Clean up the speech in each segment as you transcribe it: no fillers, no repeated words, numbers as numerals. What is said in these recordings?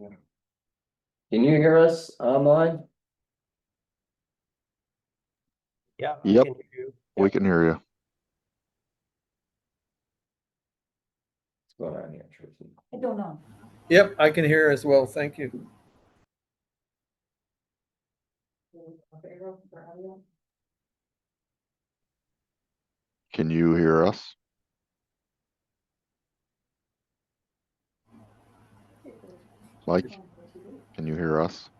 Can you hear us online? Yeah. Yep. can hear you. We can hear you. What's going on here, Tracy? I don't know. Yep, I can hear as well. Thank you. Can you hear us? Mike, can you hear us?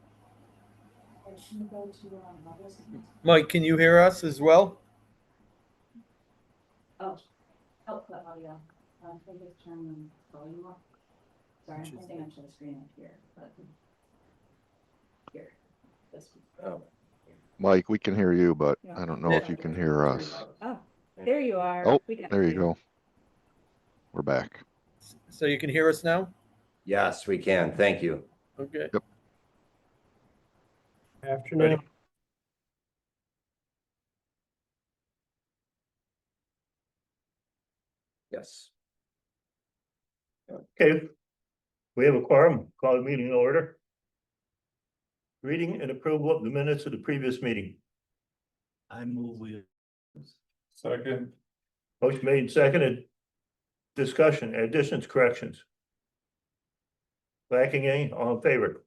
Mike, can you hear us as well? Oh, the audio. I think it's turning volume up. Sorry, I'm pointing onto the screen up here, but. Here. This one. Oh, Mike, we can hear you, but Yeah. I don't know if you can hear us. Oh, there you are. Oh, We got there you you. go. We're back. So you can hear us now? yes, we can. Thank you. Okay. Yep. Afternoon. Yes. Okay, we have a quorum, call the meeting in order. Reading and approval of the minutes of the previous meeting. I move we. Second. Motion made and seconded. Discussion, additions, corrections. Lacking any, all in favor?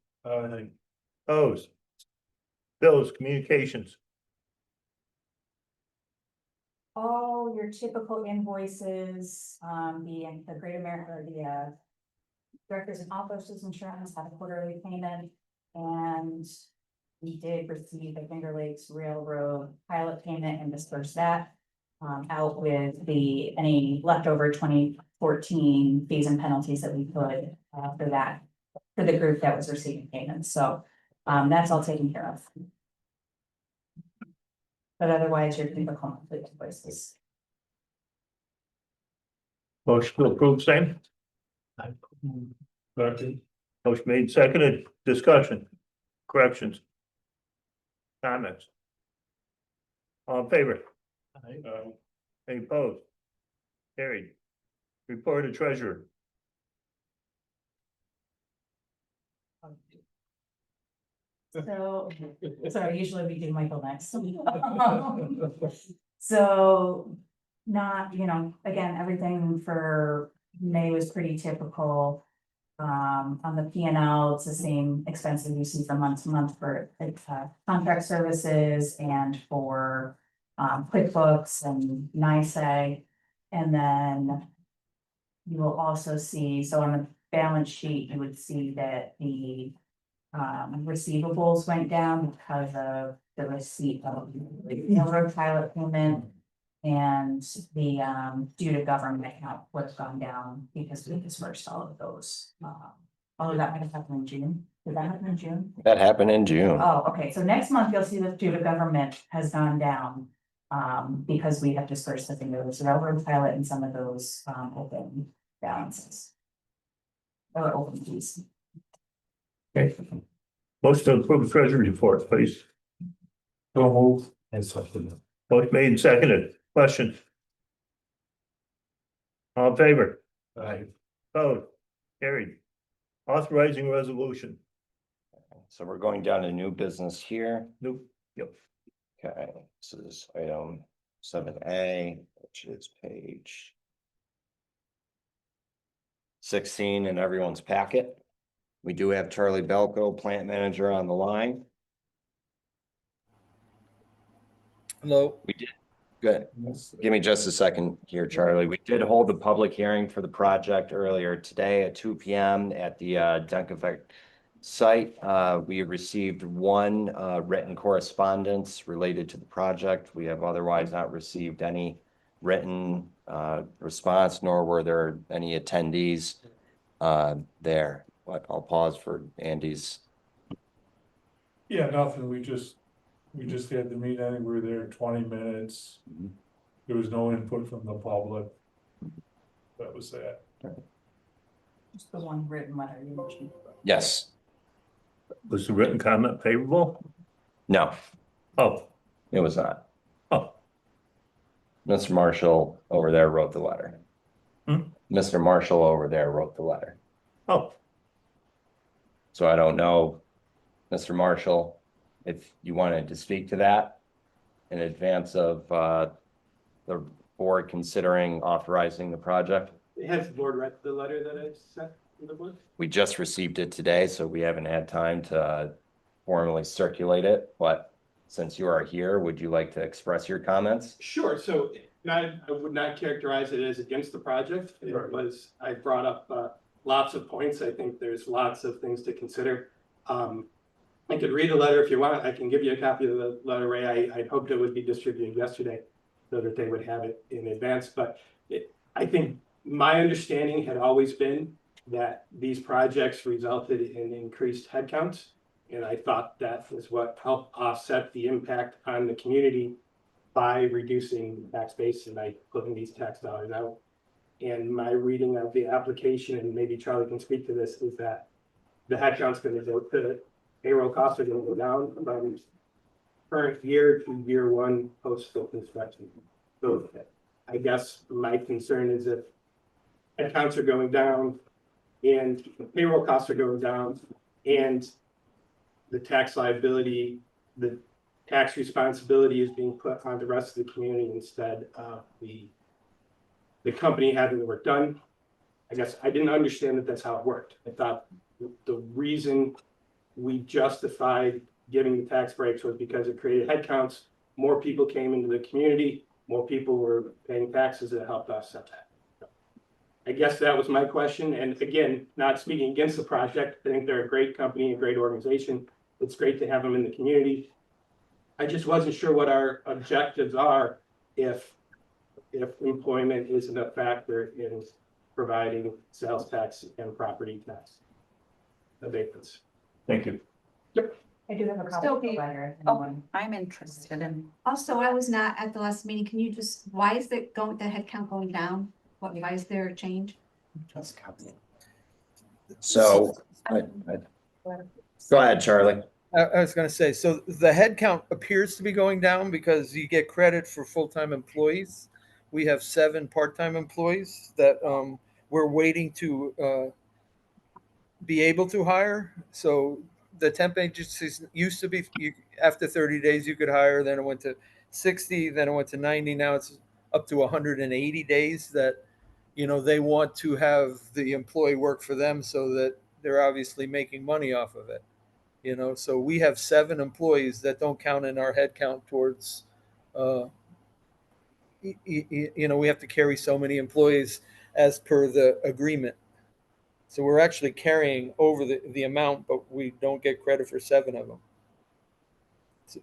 Opposed? Bills, communications. All your typical invoices, the Great America, or the directors and officers insurance had a quarterly payment. And we did receive the Finger Lakes Railroad pilot payment and dispersed that. Out with any leftover 2014 fees and penalties that we could, for that. For the group that was receiving payments, so, that's all taken care of. But otherwise, your typical monthly invoices. Motion to approve, same. Second. Motion made and seconded. Discussion, corrections. Comments. All in favor? Any opposed? Carried. Report of treasurer. So, sorry, usually we do Michael next. So, not, again, everything for May was pretty typical. On the P and L, it's the same expenses you see from month to month for contract services and for QuickBooks and NICE. And then you will also see, so on the balance sheet, you would see that the receivables went down because of the receipt of the railroad pilot payment. And the due to government account would have gone down because we dispersed all of those. Although that might have happened in June. Did that happen in June? That happened in June. Oh, okay, so next month you'll see the due to government has gone down. Because we have dispersed the thing, there was railroad pilot and some of those open balances. Or open fees. Okay. Motion to approve treasury report, please. So move. And second. Motion made and seconded. Question. All in favor? Aye. Opposed? Carried. Authorizing resolution. So we're going down to new business here. Nope. Yep. Okay, this is item 7A, which is page 16 in everyone's packet. We do have Charlie Belko, plant manager, on the line. Hello. We did, good. Give me just a second here, Charlie. We did hold the public hearing for the project earlier today at 2 p.m. at the Duncan site. We received one written correspondence related to the project. We have otherwise not received any written response, nor were there any attendees there. But I'll pause for Andy's. Yeah, nothing. We just had the meeting. We were there 20 minutes. There was no input from the public. That was that. Just the one written letter you mentioned. Yes. Was the written comment favorable? No, Oh, it was not. oh, Mr. Marshall over there wrote the letter. Hmm? Mr. Marshall over there wrote the letter. oh. So I don't know, Mr. Marshall, if you wanted to speak to that in advance of the board considering authorizing the project. Has the board read the letter that I sent to the board? We just received it today, so we haven't had time to formally circulate it, but since you are here, would you like to express your comments? Sure, so I would not characterize it as against the project. It Right. was, I brought up lots of points. I think there's lots of things to consider. I could read the letter if you want. I can give you a copy of the letter, Ray. I hoped it would be distributed yesterday so that they would have it in advance, but I think my understanding had always been that these projects resulted in increased headcounts. And I thought that was what helped offset the impact on the community by reducing the tax base and by putting these tax dollars out. And my reading of the application, and maybe Charlie can speak to this, is that the headcount's gonna go, the payroll costs are gonna go down from current year to year one post-scope inspection. So I guess my concern is if headcounts are going down and payroll costs are going down and the tax liability, the tax responsibility is being put on the rest of the community instead of the company having the work done. I guess I didn't understand that that's how it worked. I thought the reason we justified giving the tax breaks was because it created headcounts. More people came into the community, more people were paying taxes that helped offset that. I guess that was my question. And again, not speaking against the project, I think they're a great company, a great organization. It's great to have them in the community. I just wasn't sure what our objectives are if employment isn't a factor in providing sales tax and property tax abatements. Thank you. I do have a copy Still of the be- letter. if Oh, anyone- I'm interested in, Also, I was not at the last meeting. Can you just, why is the headcount going down? Why is there a change? So, go ahead, Charlie. I was gonna say, so the head count appears to be going down because you get credit for full-time employees. We have 7 part-time employees that we're waiting to be able to hire. So the temp agencies used to be, after 30 days, you could hire, then it went to 60, then it went to 90, now it's up to 180 days that, they want to have the employee work for them so that they're obviously making money off of it. So we have 7 employees that don't count in our head count towards, we have to carry so many employees as per the agreement. So we're actually carrying over the amount, but we don't get credit for 7 of them.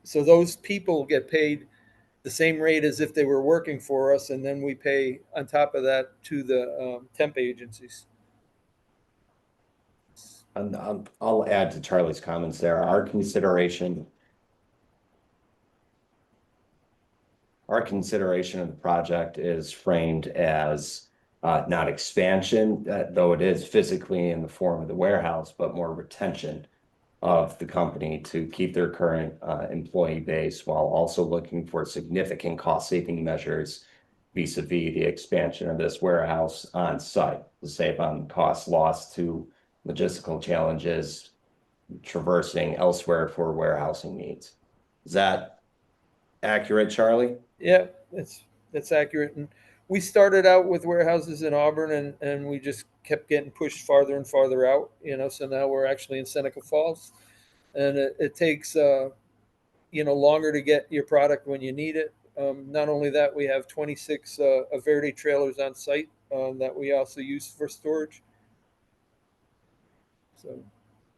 So those people get paid the same rate as if they were working for us, and then we pay on top of that to the temp agencies. And I'll add to Charlie's comments there. Our consideration of the project is framed as not expansion, though it is physically in the form of the warehouse, but more retention of the company to keep their current employee base while also looking for significant cost-saving measures vis-a-vis the expansion of this warehouse on site to save on costs lost to logistical challenges traversing elsewhere for warehousing needs. Is that accurate, Charlie? Yeah, that's accurate. And we started out with warehouses in Auburn, and we just kept getting pushed farther and farther out. So now we're actually in Seneca Falls, and it takes longer to get your product when you need it. Not only that, we have 26 Averde trailers on site that we also use for storage. So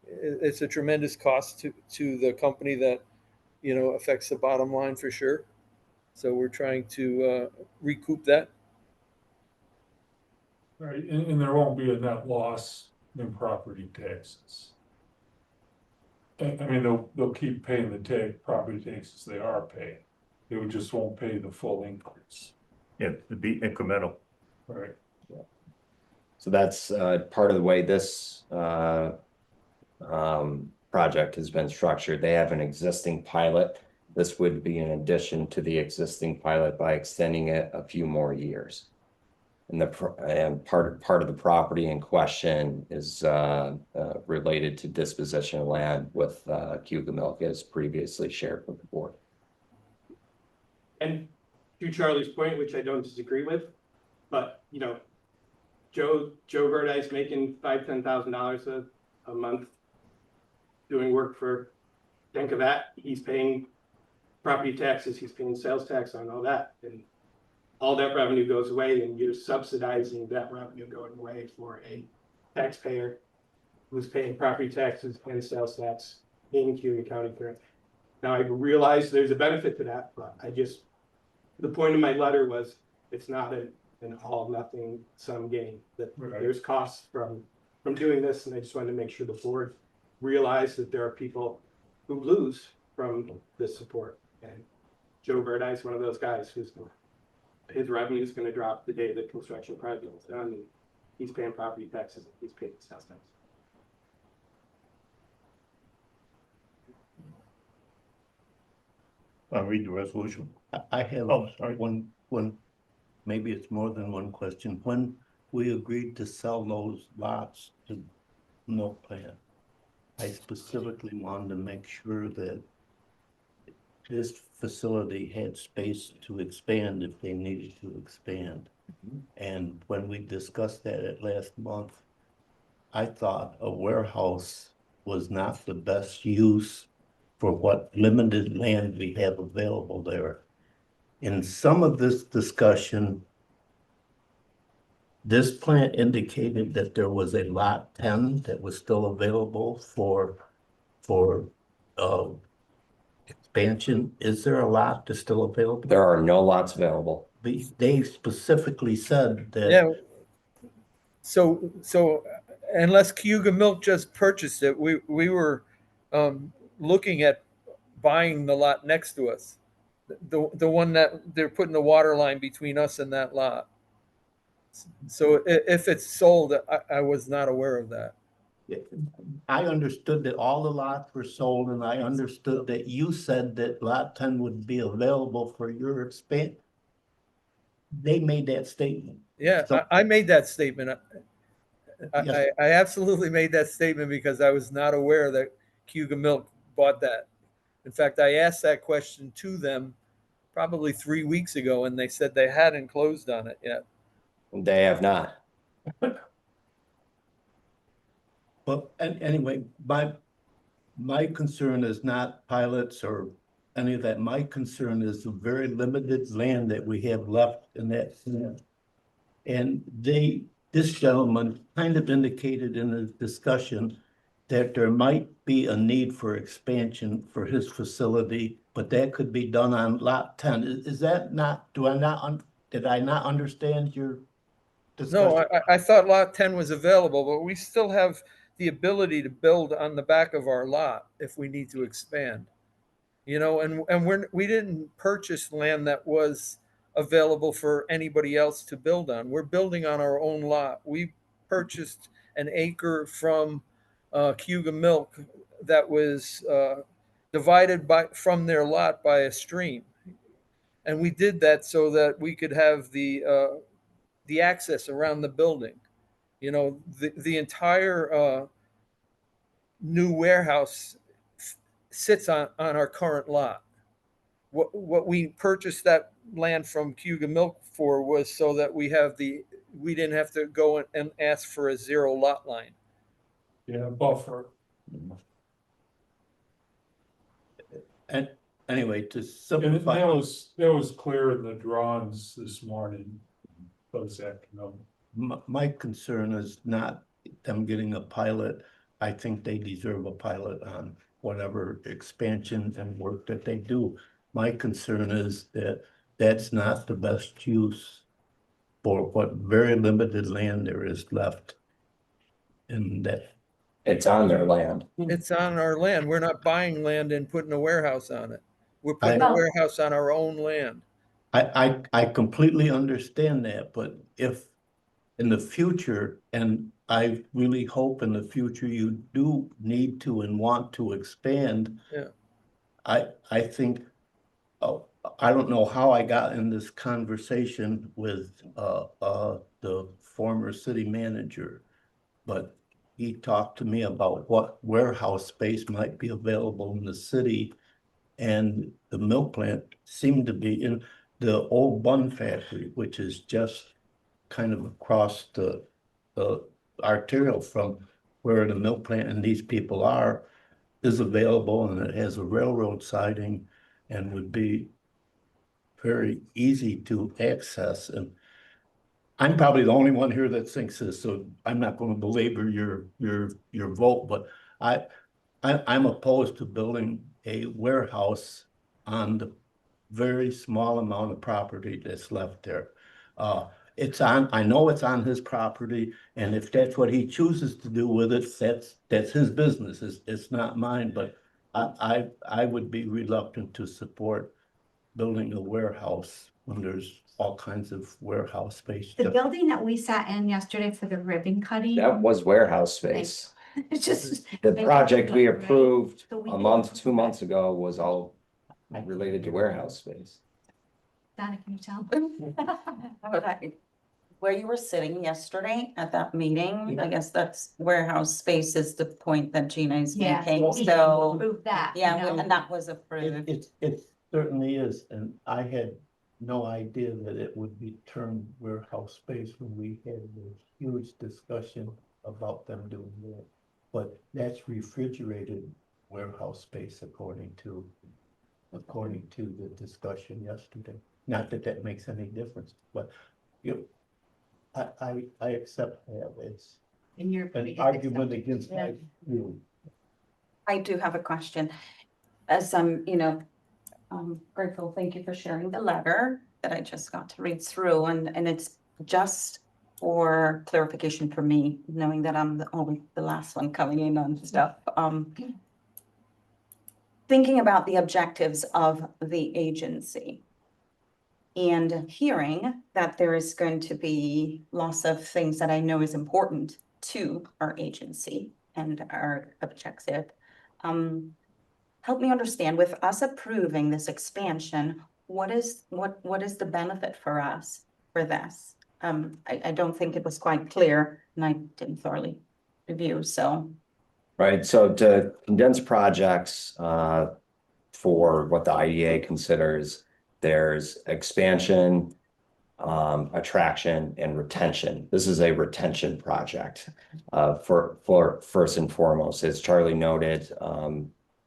it's a tremendous cost to the company that affects the bottom line for sure. So we're trying to recoup that. right, and there won't be a net loss in property taxes. I mean, they'll keep paying the property taxes they are paying. They just won't pay the full increase, Yeah, it'd be incremental. right? So that's part of the way this project has been structured. They have an existing pilot. This would be in addition to the existing pilot by extending it a few more years. And and part of the property in question is related to disposition of land with Cayuga Milk as previously shared with the board. And to Charlie's point, which I don't disagree with, but you know, Joe Verdi's making $10,000 a month doing work for Denkavat. He's paying property taxes, he's paying sales tax on all that, and all that revenue goes away, and you're subsidizing that revenue going away for a taxpayer who's paying property taxes and sales tax in Cayuga County currently. Now, I realize there's a benefit to that, but the point of my letter was, it's not an all nothing sum game, that Right. there's costs from doing this, and I just wanted to make sure the board realized that there are people who lose from this support. And Joe Verdi is one of those guys his revenue is going to drop the day the construction project is done, and he's paying property taxes, and he's paying sales tax. I'll read the resolution. I have Oh, sorry. one, maybe it's more than one question. When we agreed to sell those lots to Milk Plant, I specifically wanted to make sure that this facility had space to expand if they needed to expand. And when we discussed that at last month, I thought a warehouse was not the best use for what limited land we have available there. In some of this discussion, this plant indicated that there was a lot 10 that was still available for expansion. Is there a lot that's still available? There are no lots available. They specifically said that. Yeah. So unless Cayuga Milk just purchased it, we were looking at buying the lot next to us. The one that they're putting the water line between us and that lot. So if it's sold, I was not aware of that. I understood that all the lots were sold, and I understood that you said that lot 10 would be available for your expansion. They made that statement. Yeah, So- I made that statement. Yes. I absolutely made that statement because I was not aware that Cayuga Milk bought that. In fact, I asked that question to them probably 3 weeks ago, and they said they hadn't closed on it yet. They have not. But anyway, my concern is not pilots or any of that. My concern is the very limited land that we have left in that. And this gentleman kind of indicated in the discussion that there might be a need for expansion for his facility, but that could be done on lot 10. Is that not, did I not understand your discussion? No, I thought lot 10 was available, but we still have the ability to build on the back of our lot if we need to expand. You know, and we didn't purchase land that was available for anybody else to build on. We're building on our own lot. We purchased an acre from Cayuga Milk that was divided from their lot by a stream. And we did that so that we could have the access around the building. You know, the entire new warehouse sits on our current lot. What we purchased that land from Cayuga Milk for was so that we didn't have to go and ask for a 0 lot line. Yeah, buffer. And anyway, to And simplify. that was clear in the drawings this morning. Those afternoon. My concern is not them getting a pilot. I think they deserve a pilot on whatever expansion and work that they do. My concern is that that's not the best use for what very limited land there is left in that. It's on their land. It's on our land. We're not buying land and putting a warehouse on it. We're putting I- a warehouse on our own land. I completely understand that, but if in the future, and I really hope in the future you do need to and want to expand. Yeah. I think I don't know how I got in this conversation with the former city manager. But he talked to me about what warehouse space might be available in the city. And the milk plant seemed to be in the old bun factory, which is just kind of across the arterial from where the milk plant and these people are, is available, and it has a railroad siding and would be very easy to access. And I'm probably the only one here that thinks this, so I'm not gonna belabor your vote, but I'm opposed to building a warehouse on the very small amount of property that's left there. I know it's on his property, and if that's what he chooses to do with it, that's his business. It's not mine, but I would be reluctant to support building a warehouse when there's all kinds of warehouse space. The building that we sat in yesterday for the ribbon cutting. That was warehouse space. It's just. The project we Right? approved So we a did- month, 2 months ago was all related to warehouse space. Donna, can you tell? Okay. Where you were sitting yesterday at that meeting, I guess that's warehouse space is the point that Gina is Yeah. making, we so. approved that. you Yeah, know. and that was approved. It certainly is, and I had no idea that it would be termed warehouse space when we had this huge discussion about them doing that. But that's refrigerated warehouse space according to the discussion yesterday. Not that that makes any difference, but I accept that it's And you're. an argument against my view. I do have a question. As I'm, grateful, thank you for sharing the letter that I just got to read through, and it's just for clarification for me, knowing that I'm only the last one coming in on stuff. Thinking about the objectives of the agency and hearing that there is going to be lots of things that I know is important to our agency and our objective. Help me understand, with us approving this expansion, what is the benefit for us for this? I don't think it was quite clear, and I didn't thoroughly review, so. Right, so to condense projects for what the IDA considers, there's expansion, attraction, and retention. This is a retention project for first and foremost, as Charlie noted,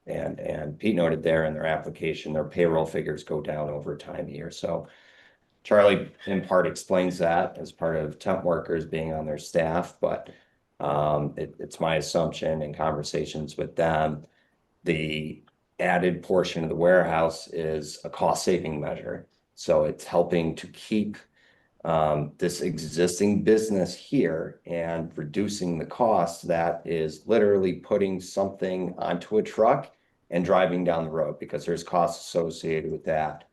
and Pete noted there in their application, their payroll figures go down over time here. So Charlie in part explains that as part of temp workers being on their staff, but it's my assumption in conversations with them, the added portion of the warehouse is a cost-saving measure. So it's helping to keep this existing business here and reducing the cost that is literally putting something onto a truck and driving down the road, because there's costs associated with that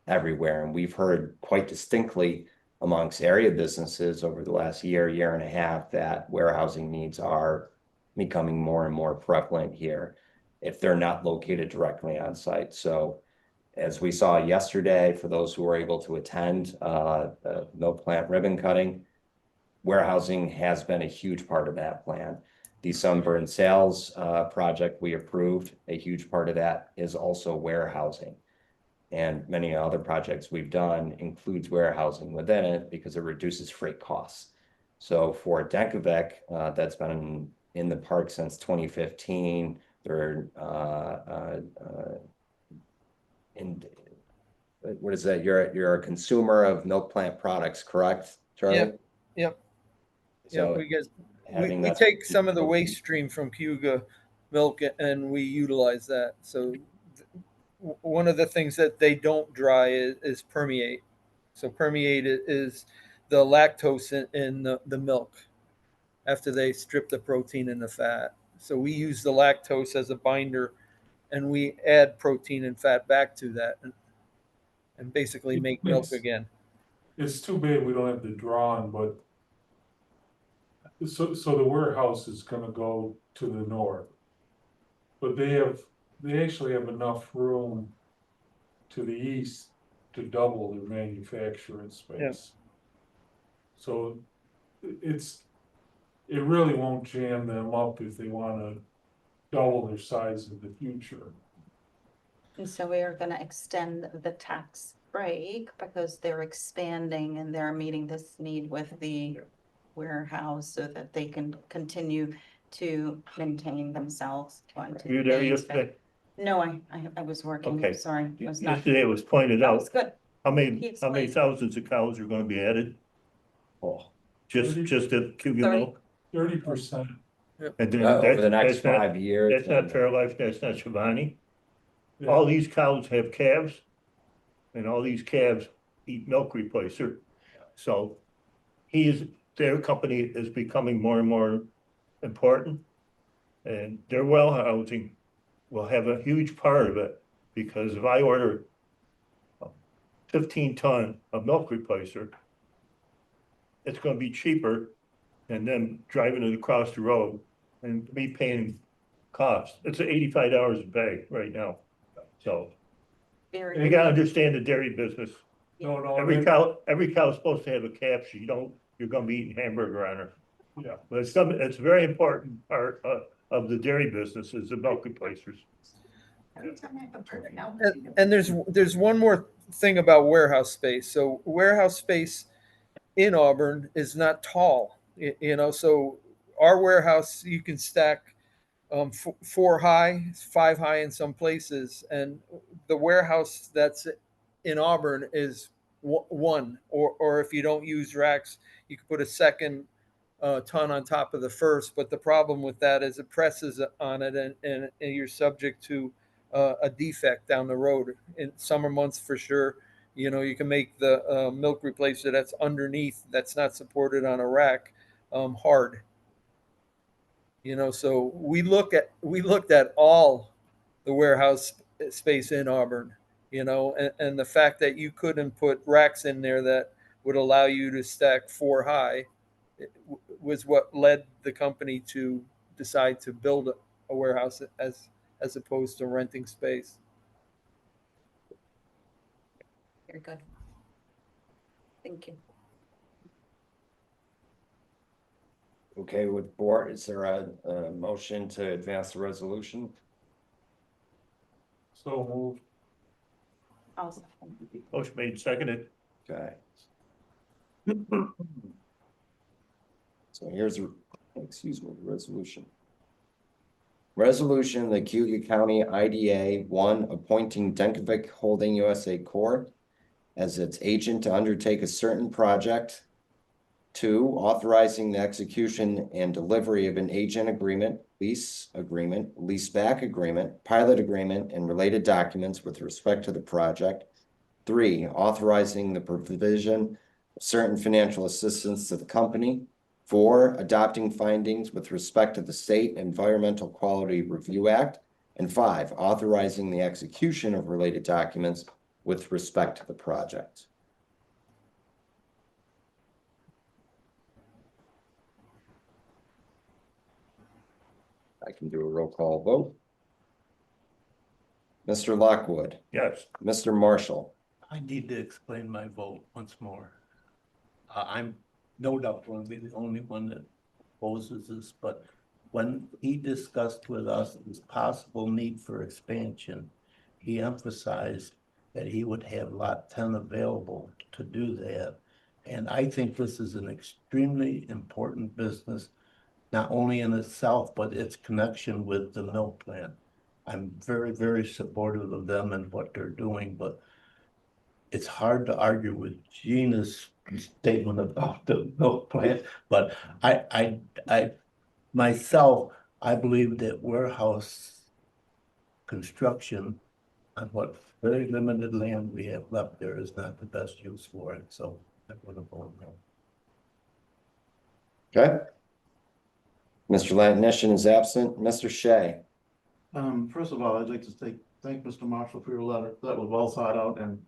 everywhere. And we've heard quite distinctly amongst area businesses over the last year and a half, that warehousing needs are becoming more and more prevalent here if they're not located directly on site. So as we saw yesterday, for those who were able to attend the milk plant ribbon cutting, warehousing has been a huge part of that plan. The Sunburn Sales project we approved, a huge part of that is also warehousing. And many other projects we've done includes warehousing within it because it reduces freight costs. So for Denkovic, that's been in the park since 2015. They're what is that? You're a consumer of milk plant products, correct, Charlie? Yep. Yeah, So we take some of the waste stream from Cayuga milk and we utilize that. So one of the things that they don't dry is permeate. So permeate is the lactose in the milk after they strip the protein and the fat. So we use the lactose as a binder, and we add protein and fat back to that and basically make milk again. It's too bad we don't have the drawn, but so the warehouse is gonna go to the north. But they actually have enough room to the east to double their manufacturing space. So it really won't jam them up if they wanna double their size in the future. And so we are gonna extend the tax break because they're expanding and they're meeting this need with the warehouse so that they can continue to maintain themselves. Were you there yesterday? No, I was working, Okay. sorry, I was not. Yesterday it was pointed That out, was good. how He many explained. thousands of cows are gonna be added? Oh, Just at Cayuga 30. Milk? 30%. And then over the next that's not- 5 years. That's not Fairlife, that's not Chobani. Yeah. All these cows have calves. And all these calves eat milk replacer. So their company is becoming more and more important. And their well housing will have a huge part of it, because if I order 15 ton of milk replacer, it's gonna be cheaper than them driving it across the road and me paying cost. It's $85 a bag right now. So Very you gotta understand the dairy business. No, Every cow's supposed to have a calf, so you're gonna be eating hamburger on her. Yeah. But it's a very important part of the dairy business is the milk replacers. And there's one more thing about warehouse space. So warehouse space in Auburn is not tall, so our warehouse, you can stack 4 high, 5 high in some places. And the warehouse that's in Auburn is one, or if you don't use racks, you can put a second ton on top of the first. But the problem with that is it presses on it, and you're subject to a defect down the road. In summer months, for sure, you can make the milk replacer that's underneath, that's not supported on a rack, hard. So we looked at all the warehouse space in Auburn, and the fact that you couldn't put racks in there that would allow you to stack 4 high was what led the company to decide to build a warehouse as opposed to renting space. Very good. Thank you. Okay, with board, is there a motion to advance the resolution? So moved. Motion made, seconded. Okay. So here's the resolution. Resolution, the Cayuga County IDA, 1, appointing Denkovic Holding USA Corp. as its agent to undertake a certain project. 2, authorizing the execution and delivery of an agent agreement, lease back agreement, pilot agreement, and related documents with respect to the project. 3, authorizing the provision of certain financial assistance to the company. 4, adopting findings with respect to the State Environmental Quality Review Act. And 5, authorizing the execution of related documents with respect to the project. I can do a roll call vote. Mr. Lockwood, Yes. Mr. Marshall, I need to explain my vote once more. I'm no doubt going to be the only one that opposes this, but when he discussed with us this possible need for expansion, he emphasized that he would have lot 10 available to do that. And I think this is an extremely important business, not only in itself, but its connection with the milk plant. I'm very, very supportive of them and what they're doing, but it's hard to argue with Gina's statement about the milk plant. But I myself, I believe that warehouse construction on what very limited land we have left there is not the best use for it. So I would have voted no. okay? Mr. Lantnishin is absent. Mr. Shea, First of all, I'd like to thank Mr. Marshall for your letter. That was well thought out, and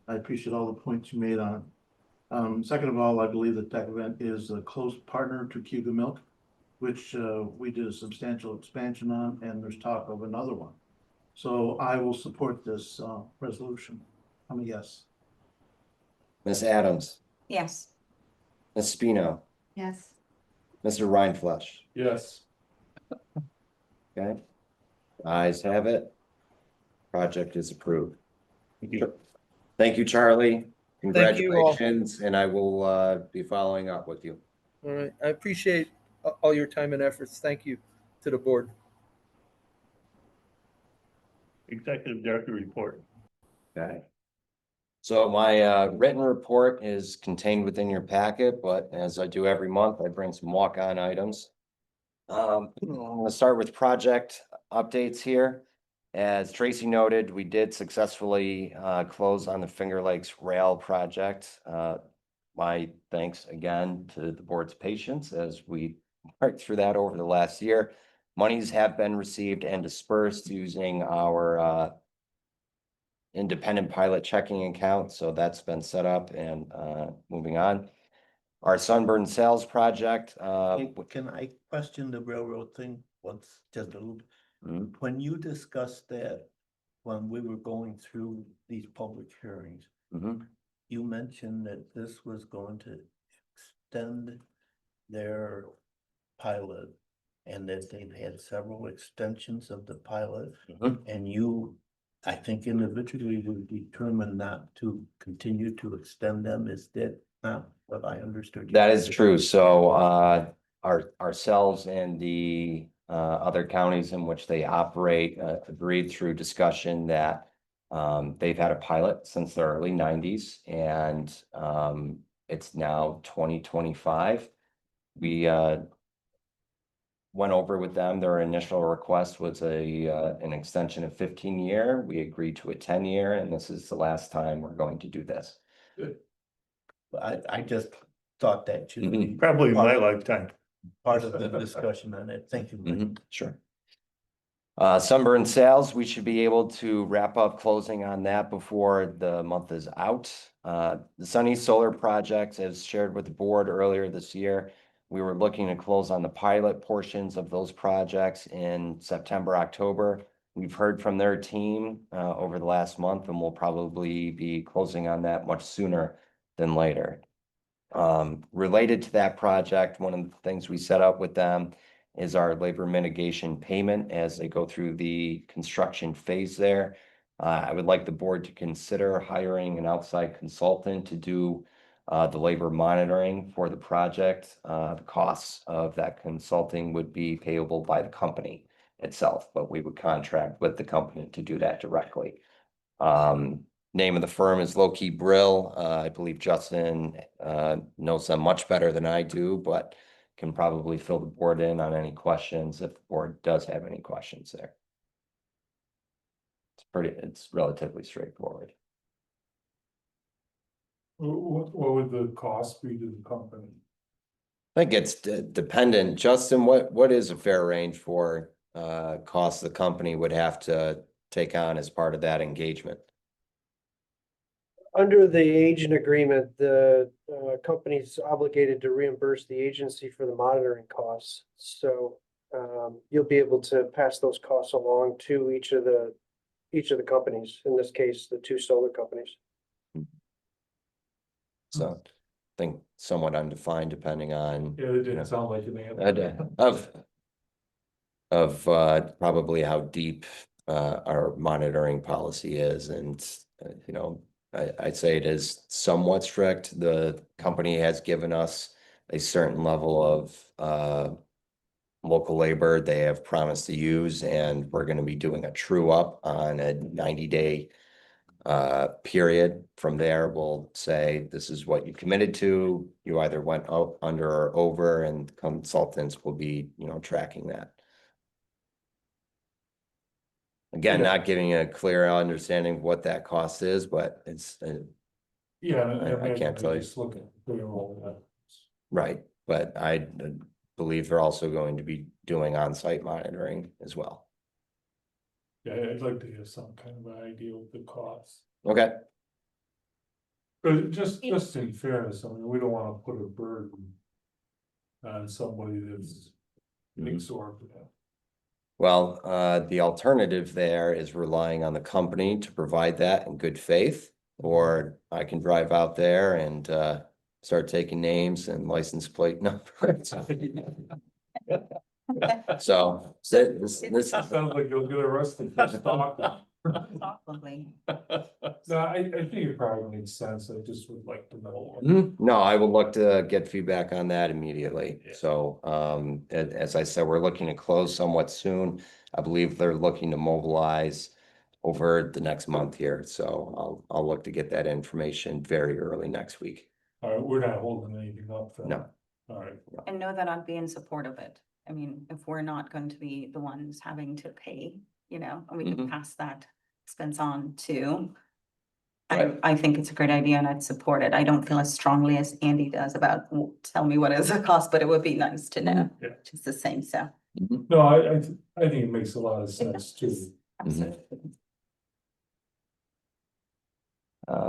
I appreciate all the points you made on it. Second of all, I believe that Event is a close partner to Cayuga Milk, which we did a substantial expansion on, and there's talk of another one. So I will support this resolution. I'm a yes. Ms. Adams, Yes. Ms. Spino, Yes. Mr. Rindfleisch. Yes. Okay. Ayes have it. Project is approved. Thank you, Charlie. Thank you all. Congratulations, and I will be following up with you. All right. I appreciate all your time and efforts. Thank you to the board. Executive Director report. Okay. So my written report is contained within your packet, but as I do every month, I bring some walk-on items. I'm gonna start with project updates here. As Tracy noted, we did successfully close on the Finger Lakes Rail project. My thanks again to the board's patience as we worked through that over the last year. Monies have been received and dispersed using our independent pilot checking account, so that's been set up and moving on. Our Sunburn Sales project. Can I question the railroad thing once, just a little? Mhm. When you discussed that, when we were going through these public hearings, Mhm. you mentioned that this was going to extend their pilot and that they've had several extensions of the pilot. Mhm. And you, I think individually were determined not to continue to extend them. Is that not what I understood? That is true. So ourselves and the other counties in which they operate agreed through discussion that they've had a pilot since the early 90s, and it's now 2025. We went over with them. Their initial request was an extension of 15-year. We agreed to a 10-year, and this is the last time we're going to do this. I just thought that should be Probably in my lifetime. part of the discussion on it. Thank you. Mike. Sure. Sunburn Sales, we should be able to wrap up closing on that before the month is out. The Sunny Solar project, as shared with the board earlier this year, we were looking to close on the pilot portions of those projects in September, October. We've heard from their team over the last month, and we'll probably be closing on that much sooner than later. Related to that project, one of the things we set up with them is our labor mitigation payment as they go through the construction phase there. I would like the board to consider hiring an outside consultant to do the labor monitoring for the project. The costs of that consulting would be payable by the company itself, but we would contract with the company to do that directly. Name of the firm is Low Key Brill. I believe Justin knows them much better than I do, but can probably fill the board in on any questions if the board does have any questions there. It's relatively straightforward. What would the cost be to the company? I think it's dependent. Justin, what is a fair range for costs the company would have to take on as part of that engagement? Under the agent agreement, the company's obligated to reimburse the agency for the monitoring costs. So you'll be able to pass those costs along to each of the companies, in this case, the two solar companies. So I think somewhat undefined depending on Yeah, it didn't sound like an answer. of probably how deep our monitoring policy is, and I'd say it is somewhat strict. The company has given us a certain level of local labor they have promised to use, and we're going to be doing a true up on a 90-day period. From there, we'll say, this is what you committed to. You either went up, under, or over, and consultants will be, tracking that. Again, not giving a clear understanding of what that cost is, but it's, Yeah, I can't tell you. Just look at payroll. Right, but I believe they're also going to be doing on-site monitoring as well. Yeah, I'd like to have some kind of an idea of the cost. Okay, But just in fairness, I mean, we don't wanna put a burden on somebody that's exorbitant. well, the alternative there is relying on the company to provide that in good faith. or I can drive out there and start taking names and license plate numbers. So this Sounds like you'll get arrested for stalking. Probably. No, I think it probably makes sense. I just would like to know. No, I will look to get feedback on that immediately. Yeah. So, as I said, we're looking to close somewhat soon. I believe they're looking to mobilize over the next month here. So I'll look to get that information very early next week. All right, we're not holding anything up then. No. All right, And know that I'd be in support of it. I mean, if we're not going to be the ones having to pay, and we can Mhm. pass that expense on to. Right. I think it's a great idea and I'd support it. I don't feel as strongly as Andy does about, tell me what is the cost, but it would be nice to know. Yeah. Just the same, so. no, I think it makes a lot of sense too. Absolutely.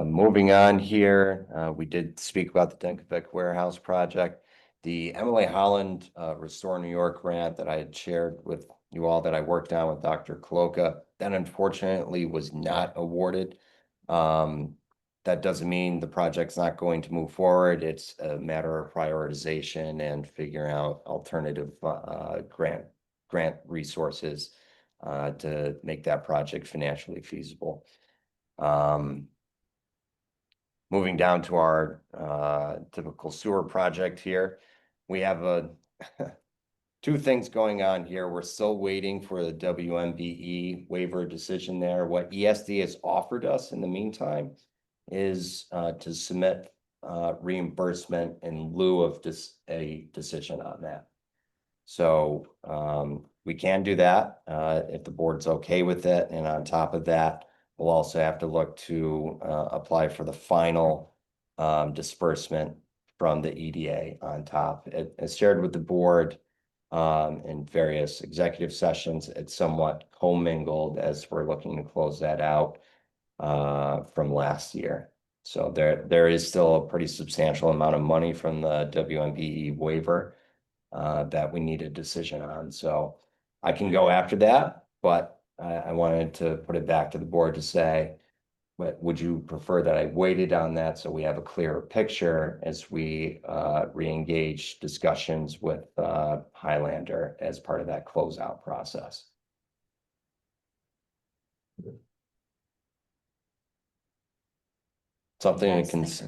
Moving on here, we did speak about the Dunkelbeck warehouse project. The Emily Holland Restore New York grant that I had shared with you all that I worked on with Dr. Coloca, that unfortunately was not awarded. That doesn't mean the project's not going to move forward. It's a matter of prioritization and figuring out alternative grant resources to make that project financially feasible. Moving down to our typical sewer project here, we have two things going on here. We're still waiting for the WMBE waiver decision there. What ESD has offered us in the meantime is to submit reimbursement in lieu of a decision on that. So we can do that if the board's okay with it. And on top of that, we'll also have to look to apply for the final disbursement from the EDA on top. As shared with the board in various executive sessions, it's somewhat commingled as we're looking to close that out from last year. So there is still a pretty substantial amount of money from the WMBE waiver that we need a decision on. So I can go after that, but I wanted to put it back to the board to say, but would you prefer that I waited on that so we have a clearer picture as we re-engage discussions with Highlander as part of that closeout process? Something Yes,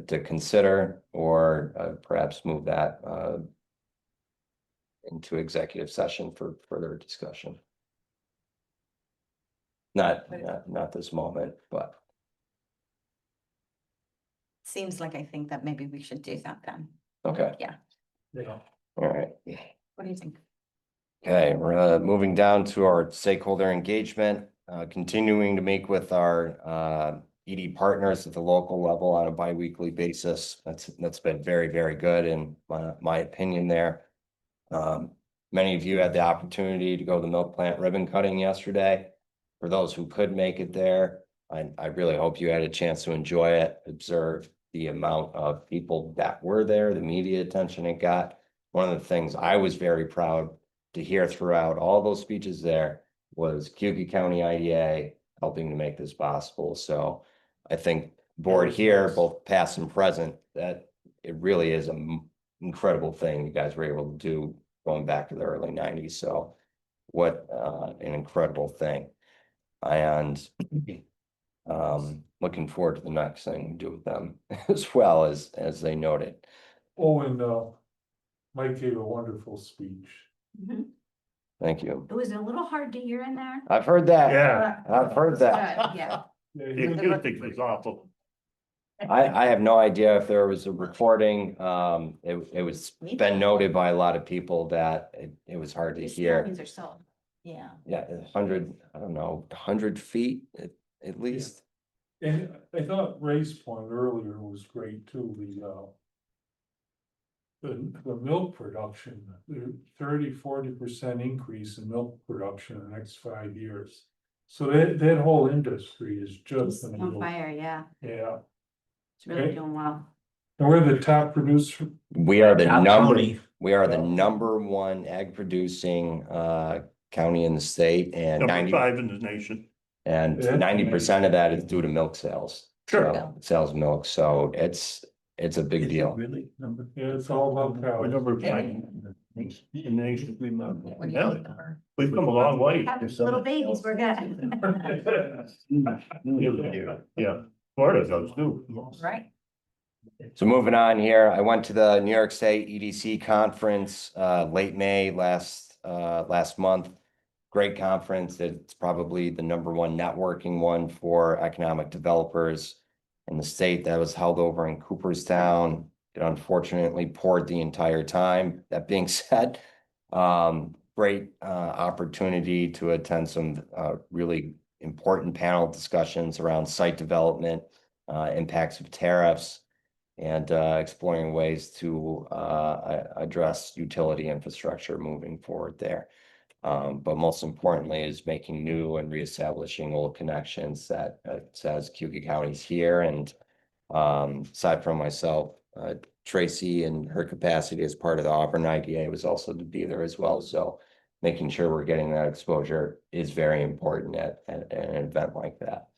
to consider, or perhaps move that into executive session for further discussion. Not this moment, but Seems like I think that maybe we should do that then. okay. Yeah. All right. What do you think? Okay, we're moving down to our stakeholder engagement, continuing to meet with our ED partners at the local level on a bi-weekly basis. That's been very, very good in my opinion there. Many of you had the opportunity to go to the milk plant ribbon cutting yesterday. For those who could make it there, I really hope you had a chance to enjoy it, observe the amount of people that were there, the media attention it got. One of the things I was very proud to hear throughout all those speeches there was Cayuga County IDA helping to make this possible. So I think board here, both past and present, that it really is an incredible thing you guys were able to do going back to the early 90s. So what an incredible thing. And looking forward to the next thing we do with them as well as they noted. Oh, and Mike gave a wonderful speech. Thank you. It was a little hard to hear in there. I've heard that. Yeah, I've heard that. Yeah. Yeah, the he- acoustic was awful. I have no idea if there was a recording. It was been noted by a lot of people that it was hard to These hear. mountains are so, yeah. Yeah, 100, I don't know, 100 feet at least. And I thought Ray's point earlier was great too, the milk production, the 30-40% increase in milk production in the next 5 years. So that whole industry is just. It's gonna on go- fire, yeah. Yeah, It's really Okay. doing well. and we're the top producer. We are the Top number, county. we are the Yeah. #1 ag producing county in the state, and Number 90 5 in the nation. and That's 90% of that is due to milk sales. Sure. Sells milk, so it's a big Is it deal. really number? Yeah, it's all about What cows. number of time? In the nation. Yeah, we've come a long way. Little babies, we're good. Yeah, Florida does too. Right. So moving on here, I went to the New York State EDC conference, late May last month. Great conference. It's probably the #1 networking one for economic developers in the state. That was held over in Cooperstown. It unfortunately poured the entire time. That being said, great opportunity to attend some really important panel discussions around site development, impacts of tariffs, and exploring ways to address utility infrastructure moving forward there. But most importantly is making new and reestablishing old connections that says Cayuga County's here. And aside from myself, Tracy in her capacity as part of the Auburn IDA was also to be there as well. So making sure we're getting that exposure is very important at an event like that.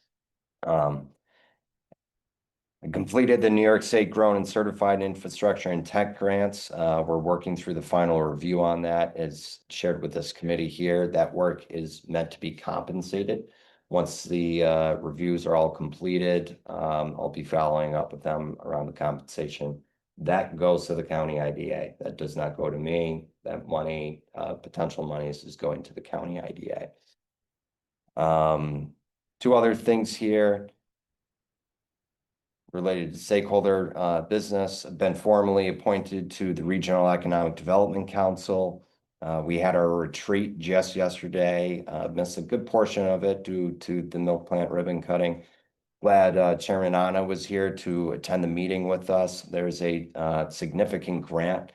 I completed the New York State Grown and Certified Infrastructure and Tech Grants. We're working through the final review on that as shared with this committee here. That work is meant to be compensated. Once the reviews are all completed, I'll be following up with them around the compensation. That goes to the county IDA. That does not go to me. That money, potential monies is going to the county IDA. Two other things here related to stakeholder business. I've been formally appointed to the Regional Economic Development Council. We had our retreat just yesterday, missed a good portion of it due to the milk plant ribbon cutting. Glad Chairman Anna was here to attend the meeting with us. There's a significant grant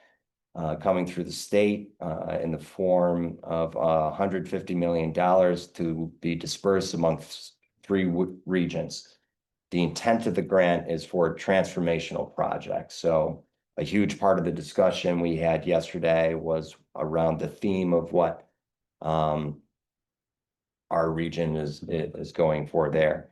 coming through the state in the form of $150 million to be dispersed amongst 3 regions. The intent of the grant is for transformational projects. So a huge part of the discussion we had yesterday was around the theme of what our region is going for there.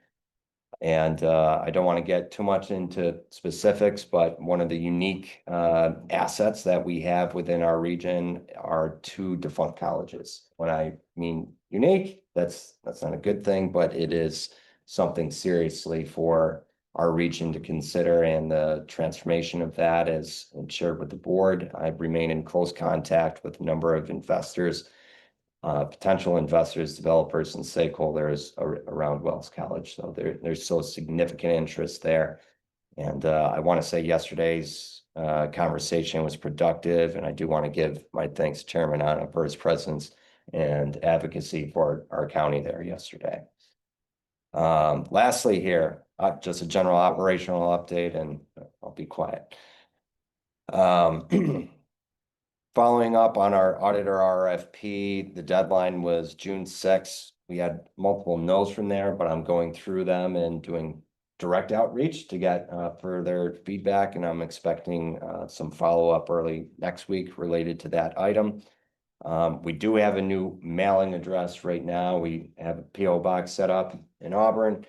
And I don't want to get too much into specifics, but one of the unique assets that we have within our region are 2 defunct colleges. When I mean unique, that's not a good thing, but it is something seriously for our region to consider, and the transformation of that is shared with the board. I remain in close contact with a number of investors, potential investors, developers, and stakeholders around Wells College. So there's so significant interest there. And I want to say yesterday's conversation was productive, and I do want to give my thanks to Chairman Anna for his presence and advocacy for our county there yesterday. Lastly here, just a general operational update, and I'll be quiet. Following up on our auditor RFP, the deadline was June 6th. We had multiple no's from there, but I'm going through them and doing direct outreach to get further feedback, and I'm expecting some follow-up early next week related to that item. We do have a new mailing address right now. We have a PO box set up in Auburn.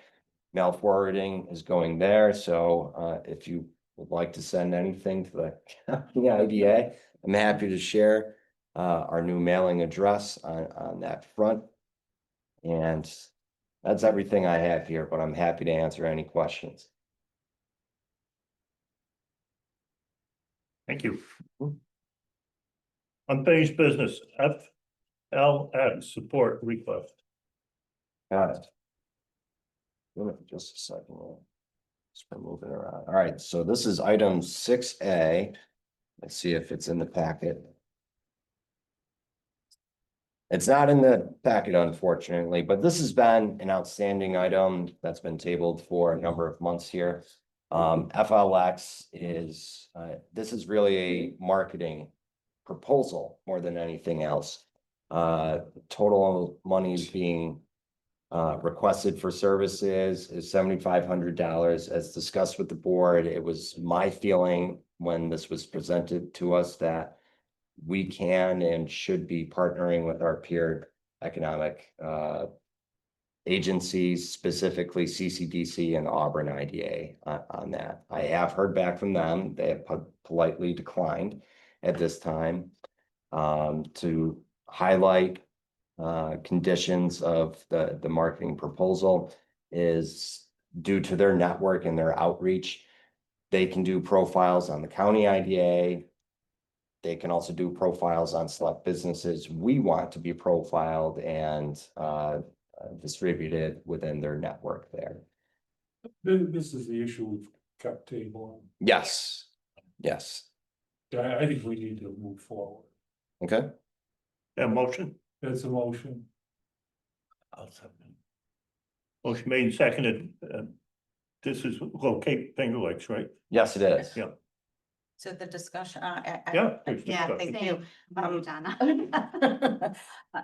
Mail forwarding is going there. So if you would like to send anything to the county IDA, I'm happy to share our new mailing address on that front. And that's everything I have here, but I'm happy to answer any questions. Thank you. Unfinished business, FLX support request. Got it. Just a second. Just moving around. All right, so this is item 6A. Let's see if it's in the packet. It's not in the packet, unfortunately, but this has been an outstanding item that's been tabled for a number of months here. FLX is, this is really a marketing proposal more than anything else. Total monies being requested for services is $7,500. As discussed with the board, it was my feeling when this was presented to us that we can and should be partnering with our peer economic agencies, specifically CCDC and Auburn IDA on that. I have heard back from them. They have politely declined at this time to highlight conditions of the marketing proposal is due to their network and their outreach. They can do profiles on the county IDA. They can also do profiles on select businesses. We want to be profiled and distributed within their network there. This is the issue we've kept tabling. Yes, yes. I think we need to move forward. Okay. That motion, That's a motion. I'll second. motion made and seconded. This is locate Finger Lakes, right? Yes, it is. Yeah. So the discussion, Yeah. there's Yeah, discussion. thank you. Thank you, Donna.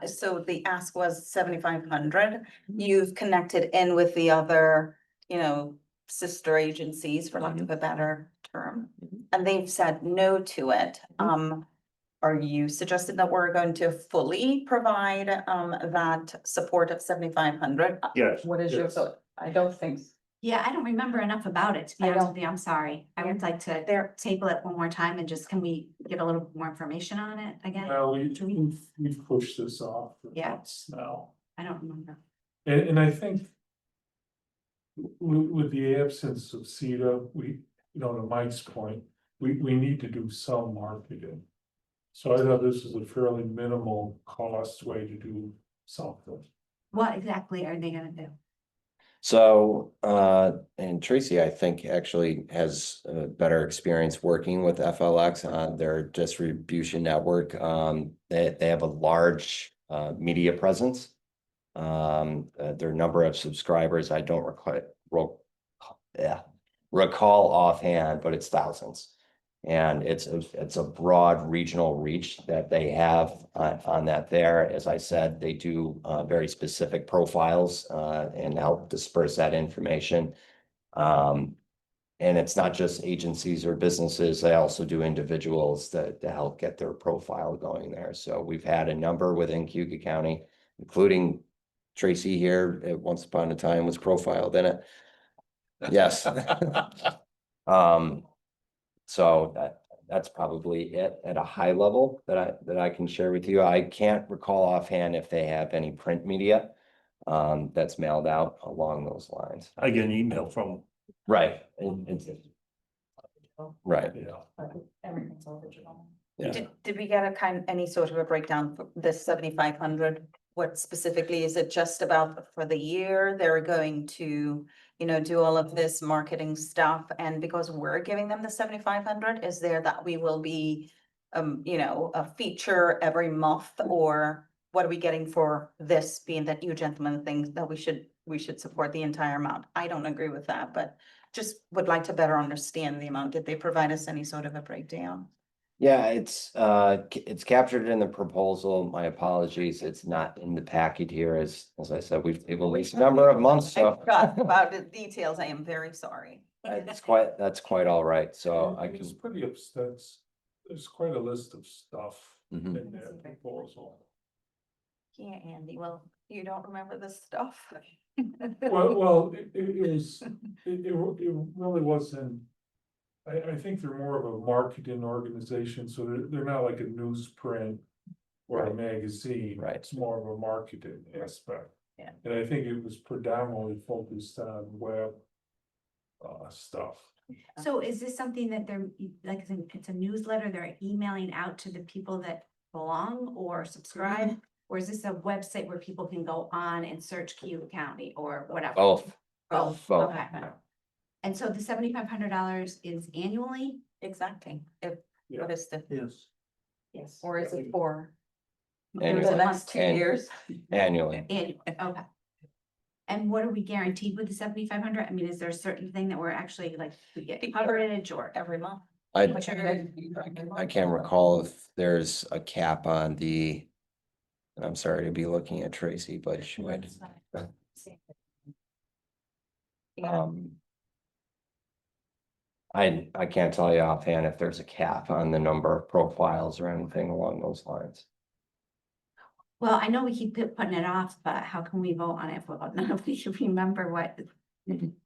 So the ask was 7,500. You've connected in with the other, sister agencies, for lack of a better term. And they've said no to it. Are you suggesting that we're going to fully provide that support of 7,500? Yes. What is your Yes. thought? I don't think. Yeah, I don't remember enough about it, to be I honest don't- with you, I'm sorry. I would like to table it one more time and just, can we get a little more information on it again? Well, we've pushed this off for Yeah. months now. I don't remember. And I think with the absence of CETA, to Mike's point, we need to do some marketing. So I thought this was a fairly minimal cost way to do something. What exactly are they gonna do? So, and Tracy, I think actually has a better experience working with FLX on their distribution network. They have a large media presence. Their number of subscribers, I don't recall offhand, but it's thousands. And it's a broad regional reach that they have on that there. As I said, they do very specific profiles and help disperse that information. And it's not just agencies or businesses, they also do individuals to help get their profile going there. So we've had a number within Cayuga County, including Tracy here, at once upon a time was profiled in it. Yes. So that's probably it at a high level that I can share with you. I can't recall offhand if they have any print media that's mailed out along those lines. I get an email from, Right. Right. Yeah. Everything's all digital. Yeah. Did we get any sort of a breakdown for this 7,500? What specifically, is it just about for the year? They're going to, do all of this marketing stuff, and because we're giving them the 7,500, is there that we will be, a feature every month, or what are we getting for this, being that you gentlemen think that we should support the entire amount? I don't agree with that, but just would like to better understand the amount. Did they provide us any sort of a breakdown? Yeah, it's captured in the proposal. My apologies. It's not in the packet here. As I said, we've released a number of months, I so. forgot about the details. I am very sorry. That's quite all right. So I It's can, pretty upset. There's quite a list of stuff Mhm. in their proposal. Yeah, Andy, well, you don't remember this stuff? Well, it really wasn't. I think they're more of a marketing organization, so they're not like a newsprint or a Right. magazine. Right. It's more of a marketing aspect. Yeah. And I think it was predominantly focused on web stuff. So is this something that they're, like, it's a newsletter, they're emailing out to the people that belong or subscribe? Or is this a website where people can go on and search Cayuga County or whatever? both. Both, Both. okay. And so the $7,500 is annually? Exactly. Yeah. What is the, Yes. Yes. or is it for Annually. the next 2 And- years? Annually. Okay. And what are we guaranteed with the 7,500? I mean, is there a certain thing that we're actually like, we get coverage or? Every month. I Whichever- I can't recall if there's a cap on the, and I'm sorry to be looking at Tracy, but she might. Yeah. I can't tell you offhand if there's a cap on the number of profiles or anything along those lines. Well, I know we keep putting it off, but how can we vote on it if none of we should remember what?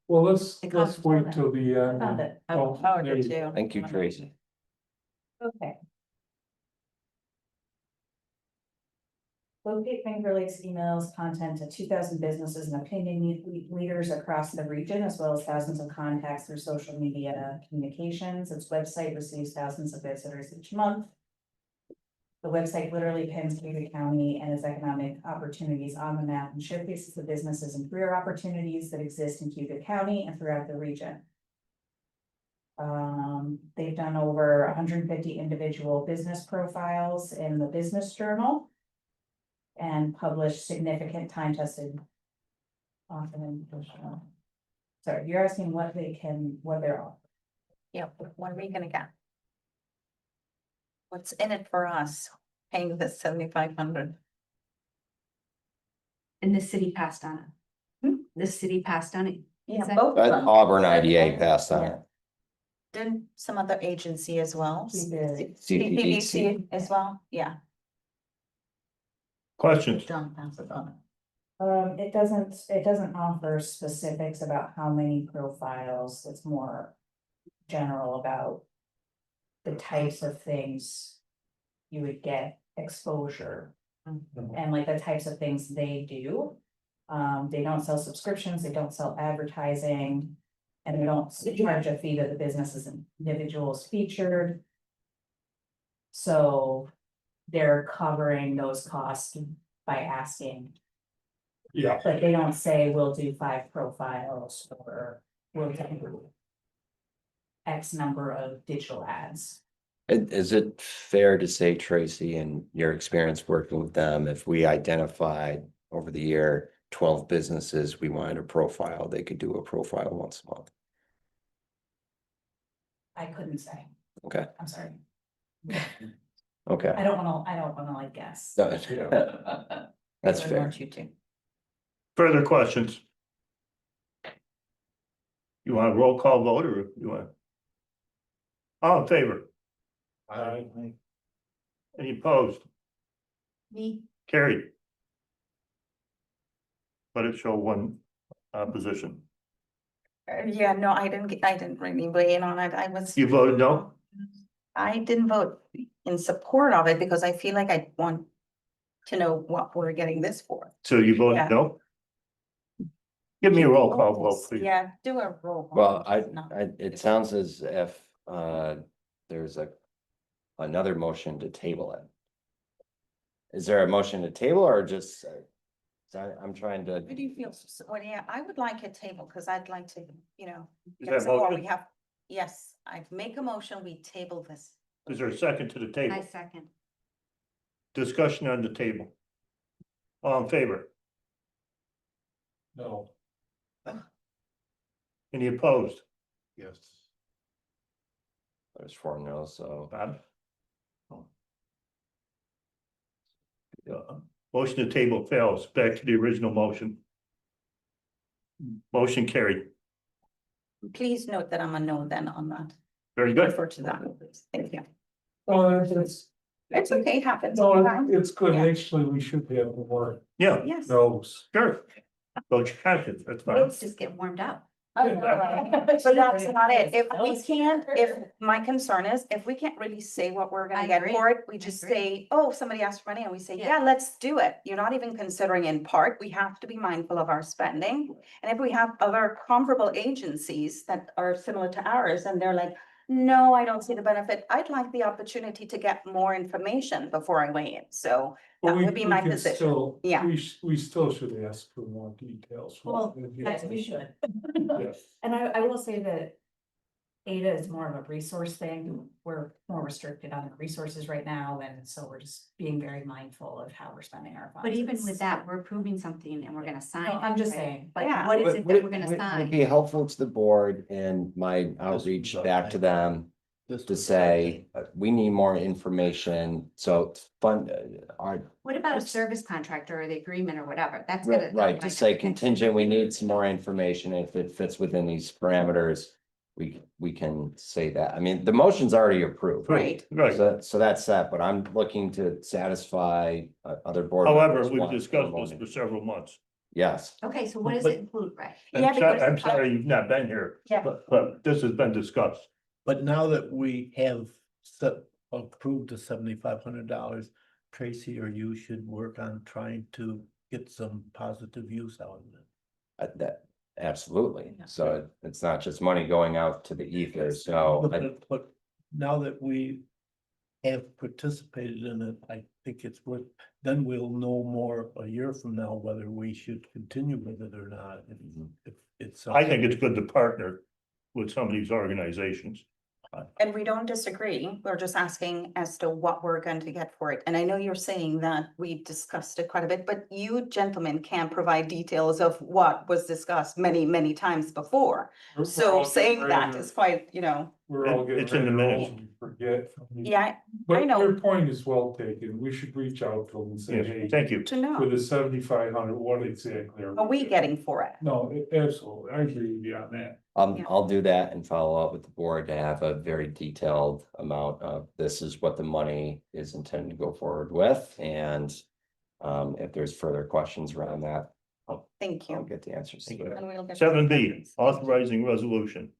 Well, let's It wait costs- till the end. Found it. Oh, Oh, there did you- you? Thank you, Tracy. Okay. Locate Finger Lakes emails content to 2,000 businesses and opinion leaders across the region, as well as thousands of contacts through social media communications. Its website receives thousands of visitors each month. The website literally pins Cayuga County and its economic opportunities on the map and showcases the businesses and career opportunities that exist in Cayuga County and throughout the region. They've done over 150 individual business profiles in the Business Journal and published significant time-tested. Sorry, you're asking what they're offering. Yeah, what are we gonna get? What's in it for us, paying the 7,500? And the city passed on it. The city passed on it. Yeah, Is that- both of But them. Auburn IDA passed on it. Didn't some other agency as well? We did. CPDC as well, yeah. Questions? John passed it on. It doesn't offer specifics about how many profiles. It's more general about the types of things you would get exposure and like the types of things they do. They don't sell subscriptions, they don't sell advertising, and they don't charge a fee to the businesses and individuals featured. So they're covering those costs by asking. Yeah, But they don't say we'll do 5 profiles or we'll do X number of digital ads. Is it fair to say, Tracy, in your experience working with them, if we identified over the year 12 businesses we wanted a profile, they could do a profile once a month? I couldn't say, Okay, I'm sorry. okay. I don't wanna like guess. That's I fair. want you to. Further questions? You want a roll call vote or you want? All in favor? Any opposed? Me, Carried. Let it show one opposition. Yeah, no, I didn't really weigh in on it. You voted no? I didn't vote in support of it because I feel like I want to know what we're getting this for. So you voted Yeah. no? Give me a roll call vote, please. Yeah, do a roll. call. Well, No. it sounds as if there's another motion to table it. Is there a motion to table or just, I'm trying to, What do you feel? Well, yeah, I would like a table because I'd like to, Is get that some more. motion? We have, yes, I make a motion, we table this. Is there a second to the I table? second. Discussion on the table. All in favor? no, Any opposed? Yes. there's 4 no, so. Bob? Motion to table fails. Back to the original motion. Motion carried. Please note that I'm a no then on that. Very good. Refer to that, please. Thank you. well, It's okay, it happens. no, sometimes. it's good, Yeah. actually, we should have more Yeah, Yes. no's. sure. Vote your conscience, that's fine. Let's just get warmed up. But that's not it. If we can't, if my concern is, if we can't really say what we're I gonna get agree. for it, we I just agree. say, oh, somebody asked for money, and we say, Yeah. yeah, let's do it. You're not even considering in part, we have to be mindful of our spending. And if we have other comparable agencies that are similar to ours, and they're like, no, I don't see the benefit, I'd like the opportunity to get more information before I weigh in, so But that we would be we my can position. still- Yeah. We still should ask for more details. Well, that's, we should. Yes. And I will say that ADA is more of a resource thing. We're more restricted on resources right now, and so we're just being very mindful of how we're spending our funds. But even It's- with that, we're approving something and we're gonna sign. No, it, I'm just right? saying. Like, Yeah. what is it that we're gonna Would it sign? be helpful to the board and my outreach back to them to say, we need more information, so fund, our, What about a service contract or the agreement or whatever? That's gonna. right, to say contingent, we need some more information if it fits within these parameters. we can say that. I mean, the motion's already approved. Right. Right. So that's set, but I'm looking to satisfy other board. However, members we've want discussed for this motion. for several months. Yes, Okay, so what does But- it include, right? Yeah, because- I'm sorry you've not been here. Yeah. But this has been discussed. But now that we have approved the $7,500, Tracy or you should work on trying to get some positive use out of it. that, absolutely. So it's not just money going out to the ether, so. But now that we have participated in it, I think it's worth, then we'll know more a year from now whether we should continue with it or not. If it's. I think it's good to partner with some of these organizations. And we don't disagree. We're just asking as to what we're going to get for it. And I know you're saying that we discussed it quite a bit, but you gentlemen can provide details of what was discussed many, many times before. So saying that is quite, We're all getting It's in the ready to minutes. roll and forget. yeah, I But know. your point is well taken. We should reach out to them and say, Yes, hey, thank you. to for know. the 7,500, what exactly Are we getting for it? No, absolutely. I agree with you on that. Yeah. I'll do that and follow up with the board to have a very detailed amount of, this is what the money is intended to go forward with, and. If there's further questions around that, Thank I'll you. get the answers to Thank you. it. And we'll get- 7B, authorizing resolution.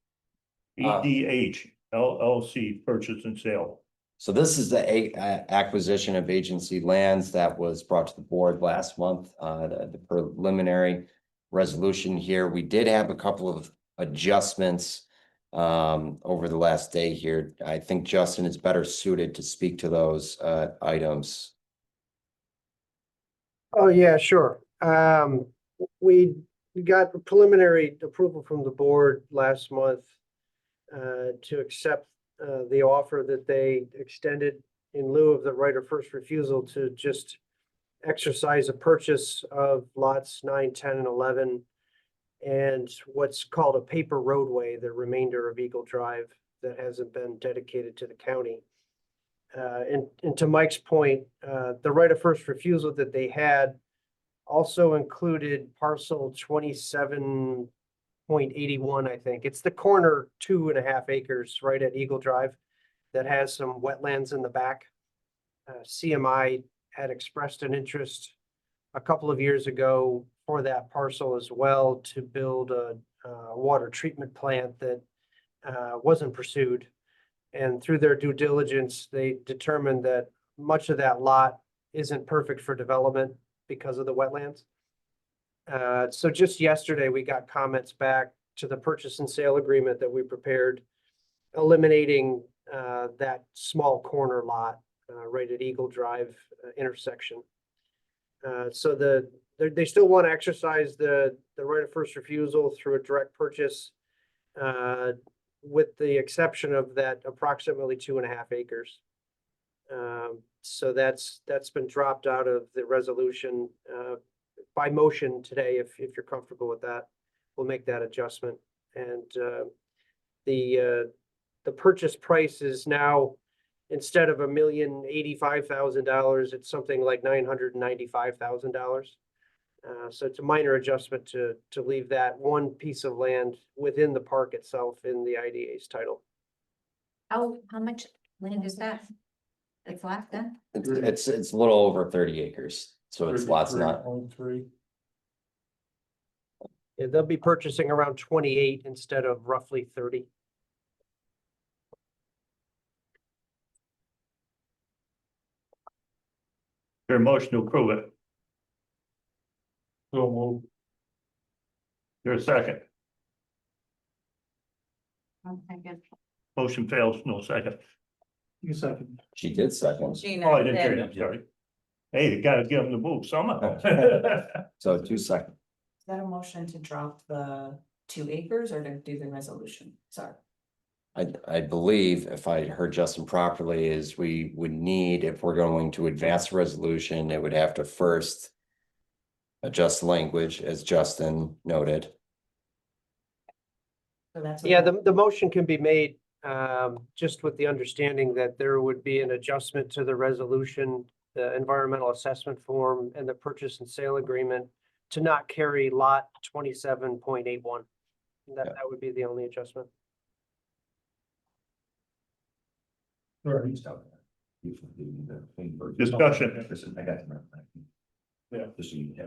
Uh, EDH LLC purchase and sale. So this is the acquisition of agency lands that was brought to the board last month, the preliminary resolution here. We did have a couple of adjustments over the last day here. I think Justin is better suited to speak to those items. Oh, yeah, sure. We got preliminary approval from the board last month to accept the offer that they extended in lieu of the right of first refusal to just exercise a purchase of lots 9, 10, and 11 and what's called a paper roadway, the remainder of Eagle Drive that hasn't been dedicated to the county. And to Mike's point, the right of first refusal that they had also included parcel 27.81, I think. It's the corner 2.5 acres right at Eagle Drive that has some wetlands in the back. CMI had expressed an interest a couple of years ago for that parcel as well to build a water treatment plant that wasn't pursued. And through their due diligence, they determined that much of that lot isn't perfect for development because of the wetlands. So just yesterday, we got comments back to the purchase and sale agreement that we prepared, eliminating that small corner lot right at Eagle Drive intersection. So they still want to exercise the right of first refusal through a direct purchase, with the exception of that approximately 2.5 acres. So that's been dropped out of the resolution by motion today. If you're comfortable with that, we'll make that adjustment. And the purchase price is now, instead of $1,085,000, it's something like $995,000. So it's a minor adjustment to leave that one piece of land within the park itself in the IDA's title. How much land is that? That's left then? It's a little over 30 acres, so it's lots not. 33.3. Yeah, they'll be purchasing around 28 instead of roughly 30. Your motion to approve it. So move. Your second. Second. Motion fails, no second. You second. She did second, Gina Oh, I didn't hear did. you, I'm sorry. Hey, you gotta give them the move somehow. so 2 seconds. Is that a motion to drop the 2 acres or to do the resolution? Sorry. I believe, if I heard Justin properly, is we would need, if we're going to advance the resolution, it would have to first adjust language, as Justin noted. So that's. Yeah, the motion can be made just with the understanding that there would be an adjustment to the resolution, the environmental assessment form, and the purchase and sale agreement to not carry lot 27.81. That would be the only adjustment. Right. Discussion. Yeah.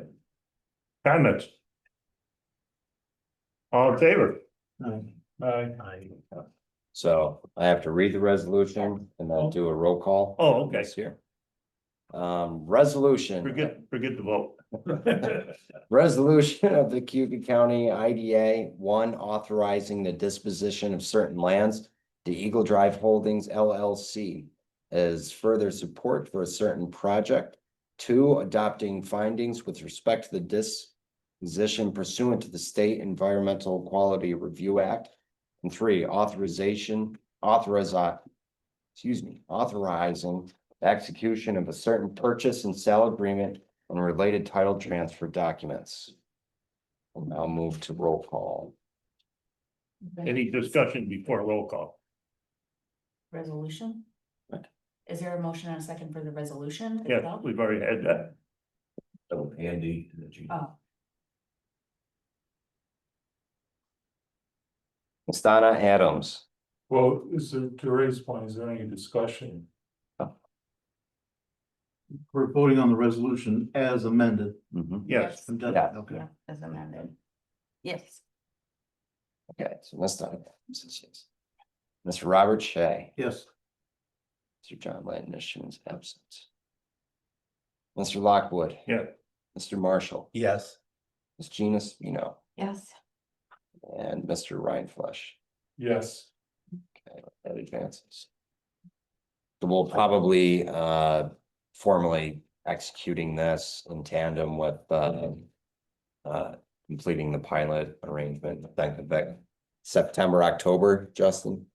Comments? All in favor? Aye. So I have to read the resolution and then do a roll call. Oh, okay. This here. Resolution. Forget the vote. Resolution of the Cayuga County IDA, one, authorizing the disposition of certain lands to Eagle Drive Holdings LLC as further support for a certain project. Two, adopting findings with respect to the disposition pursuant to the State Environmental Quality Review Act. And three, authorizing execution of a certain purchase and sale agreement and related title transfer documents. We'll now move to roll call. Any discussion before roll call? Resolution? Is there a motion and a second for the resolution Yeah, itself? we've already had that. Oh, Andy. Oh, Ms. Donna Adams. Well, is there, to Ray's point, is there any discussion? We're voting on the resolution as amended. Yes, Yeah. Okay. Yeah, as amended. Yes. Okay, so Ms. Donna. Adams, yes. Mr. Robert Shea. Yes. Mr. John Landishman is absent. Mr. Lockwood. yeah, Mr. Marshall. Yes. Ms. Gina Spino. Yes. And Mr. Ryan Flesh. Yes. Okay, that advances. So we'll probably formally executing this in tandem with completing the pilot arrangement, I think September, October, Justin.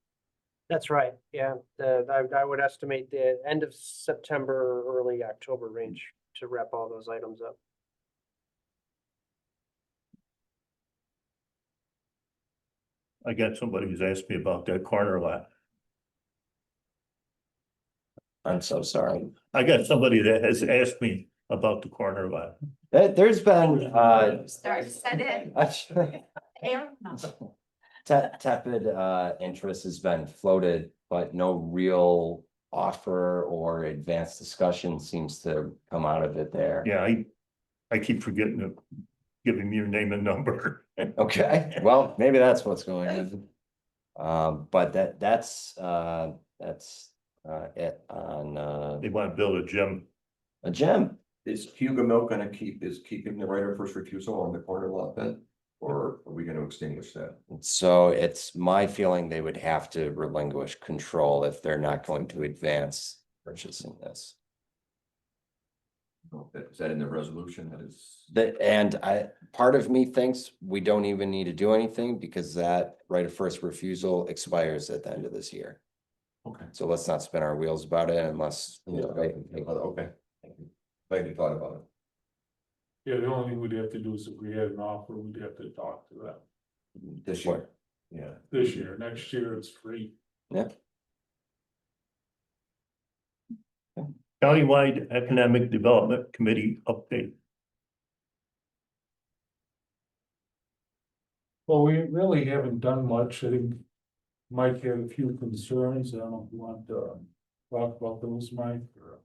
That's right, yeah, I would estimate the end of September, or early October range to wrap all those items up. I got somebody who's asked me about that corner lot. I'm so sorry. I got somebody that has asked me about the corner lot. There's been Start to set in. actually Air? No. tepid interest has been floated, but no real offer or advanced discussion seems to come out of it there. Yeah, I keep forgetting to give him your name and number. Okay, well, maybe that's what's going on. But that's it on They want to build a gym. a gym. Is Cayuga Milk gonna keeping the right of first refusal on the corner lot then? Or are we gonna extinguish that? So it's my feeling they would have to relinquish control if they're not going to advance purchasing this. Is that in the resolution that is? Part of me thinks we don't even need to do anything because that right of first refusal expires at the end of this year. Okay. So let's not spin our wheels about it unless. Okay, glad you thought about it. Yeah, the only thing we'd have to do is if we had an offer, we'd have to talk to them This year, yeah. this year. Next year, it's free. Yeah. Countywide Economic Development Committee update. Well, we really haven't done much. I think Mike had a few concerns. I don't know if you want to talk about those, Mike, or.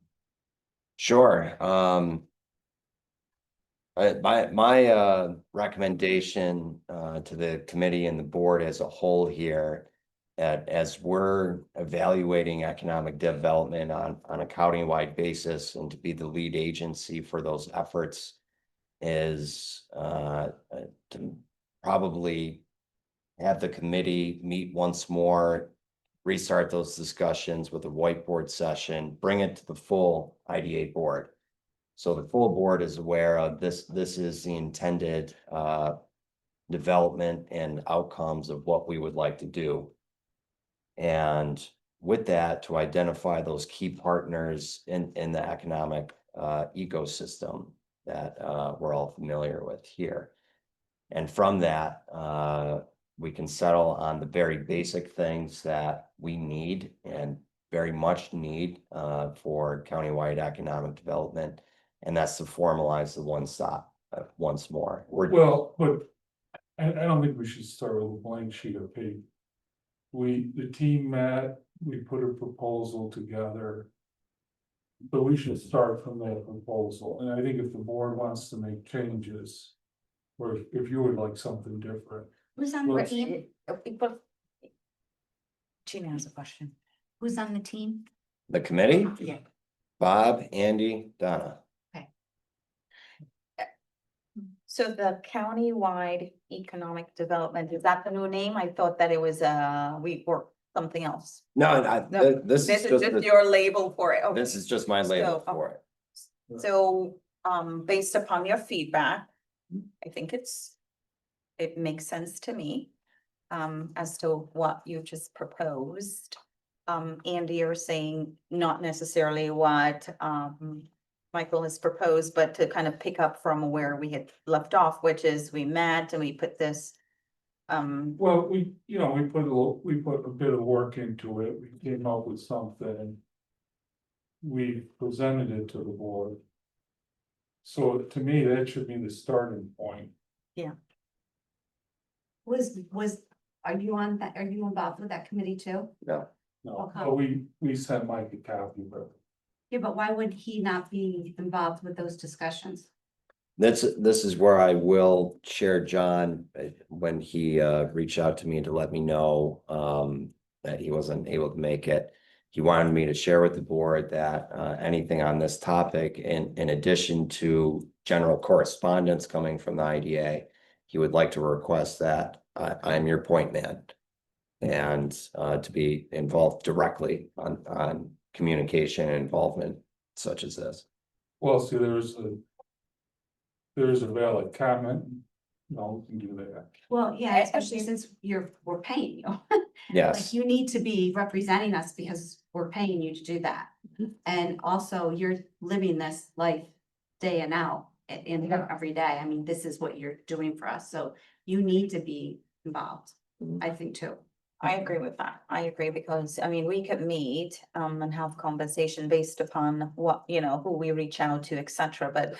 Sure, my recommendation to the committee and the board as a whole here. As we're evaluating economic development on a county-wide basis and to be the lead agency for those efforts. Is to probably have the committee meet once more. Restart those discussions with a whiteboard session, bring it to the full IDA board. So the full board is aware of this is the intended development and outcomes of what we would like to do. And with that, to identify those key partners in the economic ecosystem that we're all familiar with here. And from that, we can settle on the very basic things that we need and very much need for countywide economic development. And that's to formalize the one stop once more. Well, but I don't think we should start with a blank sheet of paper. the team met, we put a proposal together. But we should start from that proposal, and I think if the board wants to make changes. Or if you would like something different, Who's on Well, the team? Gina has a question. Who's on the team? The committee, Yeah. Bob, Andy, Donna. So the countywide economic development, is that the new name? I thought that it was, or something else. No, No, this is just, your label for it. Okay. this is just my label So, for it. So, based upon your feedback, I think it makes sense to me. As to what you just proposed. Andy, you're saying not necessarily what, Michael has proposed, but to kind of pick up from where we had left off, which is we met and we put this. well, we put a bit of work into it, we came up with something. We presented it to the board. So to me, that should be the starting point. Are you on that, are you involved with that committee too? No, No, Okay. but we sent Mike a copy, but Yeah, but why would he not be involved with those discussions? this is where I will share John, when he reached out to me to let me know that he wasn't able to make it. He wanted me to share with the board that anything on this topic, in addition to general correspondence coming from the IDA, he would like to request that I'm your point man. And to be involved directly on communication and involvement such as this. well, see, there's a valid comment. No, we can do that. Well, yeah, especially since we're paying you. Like, Yes, you need to be representing us because we're paying you to do that. And also you're living this life day and out in here every day. I mean, this is what you're doing for us, so you need to be involved, I think too. I agree with that. I agree because, I mean, we could meet, and have conversation based upon what, who we reach out to, etc. But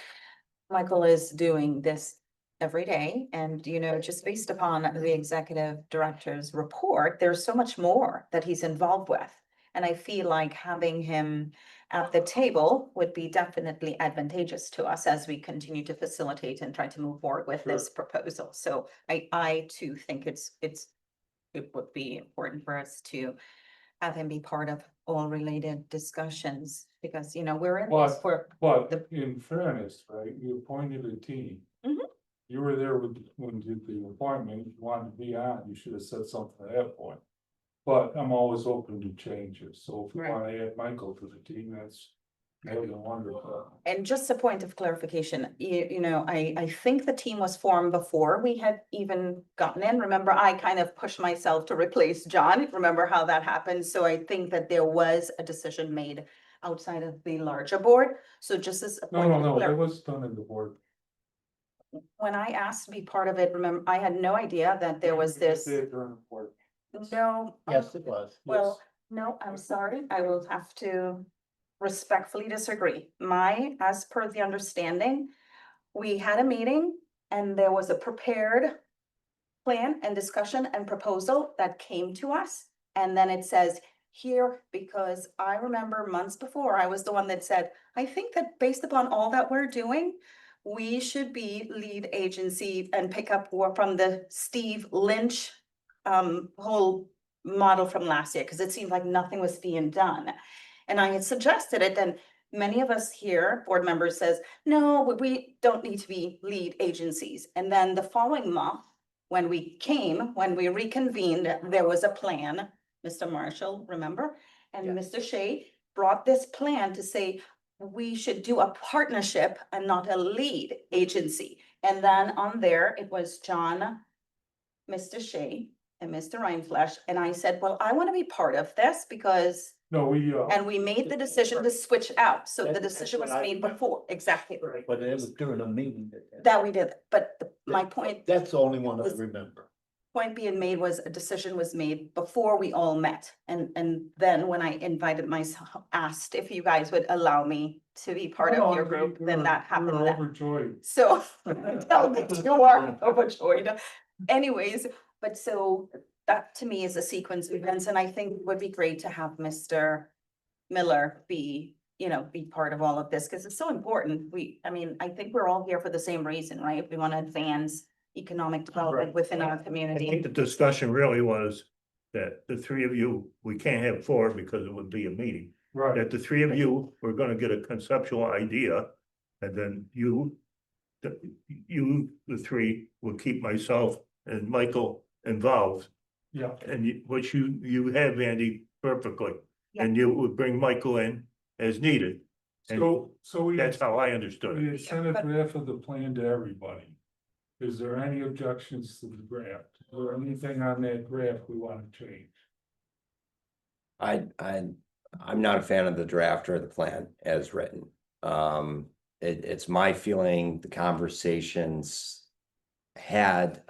Michael is doing this every day and, just based upon the executive director's report, there's so much more that he's involved with. And I feel like having him at the table would be definitely advantageous to us as we continue to facilitate and try to move forward with this proposal. So I too think it would be important for us to have him be part of all related discussions because, we're in this for. But in fairness, right, you appointed a team. Mhm. You were there when you did the appointment, if you wanted to be on, you should have said something at that point. But I'm always open to changes, so if you Right. want to add Michael to the team, that's more than wonderful. And just a point of clarification, I think the team was formed before we had even gotten in. Remember, I kind of pushed myself to replace John. Remember how that happened? So I think that there was a decision made outside of the larger board. So just as a point of No, clar- it was done in the board. when I asked to be part of it, remember, I had no idea that there was this. They did during the board. No. Yes, it was. Well, no, I'm sorry. I will have to respectfully disagree. As per the understanding, we had a meeting and there was a prepared plan and discussion and proposal that came to us. And then it says here, because I remember months before, I was the one that said, I think that based upon all that we're doing, we should be lead agency and pick up work from the Steve Lynch whole model from last year, because it seemed like nothing was being done. And I had suggested it, and many of us here, board members says, no, we don't need to be lead agencies. And then the following month, when we reconvened, there was a plan, Mr. Marshall, remember? And Mr. Shea brought this plan to say, we should do a partnership and not a lead agency. And then on there, it was John, Mr. Shea, and Mr. Reinflesh, and I said, well, I want to be part of this because, No, and we made the decision to switch out, so the That's decision was what I made remember. before, exactly. But it was during a meeting. That we did, but my point That's the only one I was- remember. being made was a decision was made before we all met. And then when I invited myself, asked if you guys would allow me to be part of your group, then that happened. We're then. overjoyed. So, tell me you are overjoyed. Anyways, but so that to me is a sequence of events, and I think it would be great to have Mr. Miller be, be part of all of this, because it's so important. I think we're all here for the same reason, right? We want to advance economic development within our I think community. the discussion really was that the three of you, we can't have four because it would be a meeting. Right, That the three of you were gonna get a conceptual idea, and then the three will keep myself and Michael involved. yeah. And which you have, Andy, perfectly. Yeah. And you would bring Michael in as needed. And So we. that's how I understood it. We sent a but- draft of the plan to everybody. Is there any objections to the draft? Is there anything on that draft we want to change? I'm not a fan of the draft or the plan as written. It's my feeling the conversations had,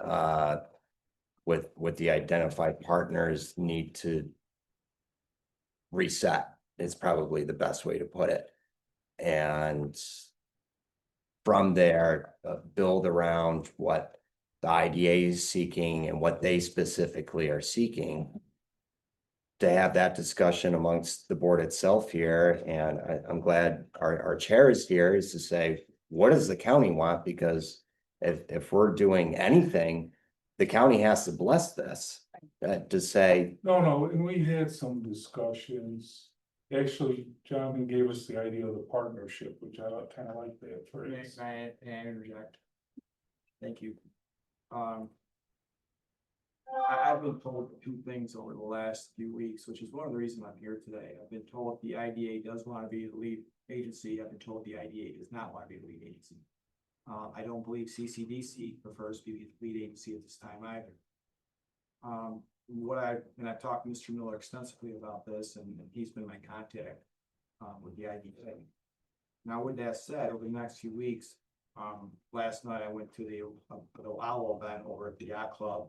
with the identified partners need to reset is probably the best way to put it. And from there, build around what the IDA is seeking and what they specifically are seeking. To have that discussion amongst the board itself here, and I'm glad our chair is here, is to say, what does the county want? Because if we're doing anything, the county has to bless this, to say, No, and we had some discussions. Actually, Jonathan gave us the idea of the partnership, which I kind of like that phrase. I interject? Thank you. I've been told two things over the last few weeks, which is one of the reasons I'm here today. I've been told the IDA does want to be the lead agency. I've been told the IDA does not want to be the lead agency. I don't believe CCDC prefers to be the lead agency at this time either. I've talked to Mr. Miller extensively about this, and he's been my contact with the IDA. Now, with that said, over the next few weeks, last night I went to the owl event over at the yacht club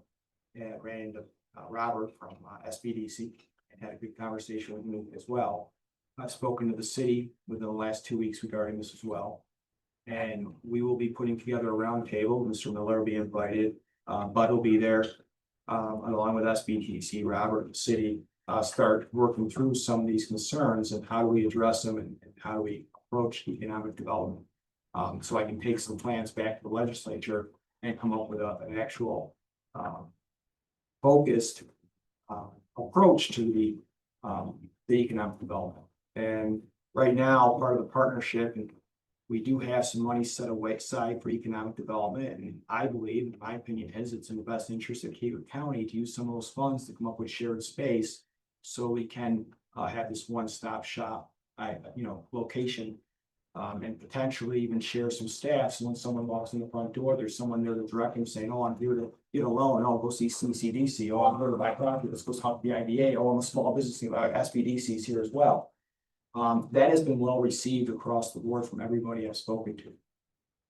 and ran into Robert from SBDC and had a good conversation with him as well. I've spoken to the city within the last 2 weeks regarding this as well. And we will be putting together a roundtable. Mr. Miller will be invited. Bud will be there, along with SBDC, Robert, the city, start working through some of these concerns and how do we address them and how do we approach economic development. So I can take some plans back to the legislature and come up with an actual focused approach to the economic development. And right now, part of the partnership, and we do have some money set aside for economic development. And I believe, in my opinion, it's in the best interest of Cayuga County to use some of those funds to come up with shared space so we can have this one-stop shop, location. And potentially even share some staff. So when someone walks in the front door, there's someone there to direct them saying, oh, I'm here to get a loan. Oh, go see CCDC. Oh, I'm here to buy property. Let's go talk to the IDA. Oh, I'm a small business. SBDC is here as well. That has been well received across the board from everybody I've spoken to.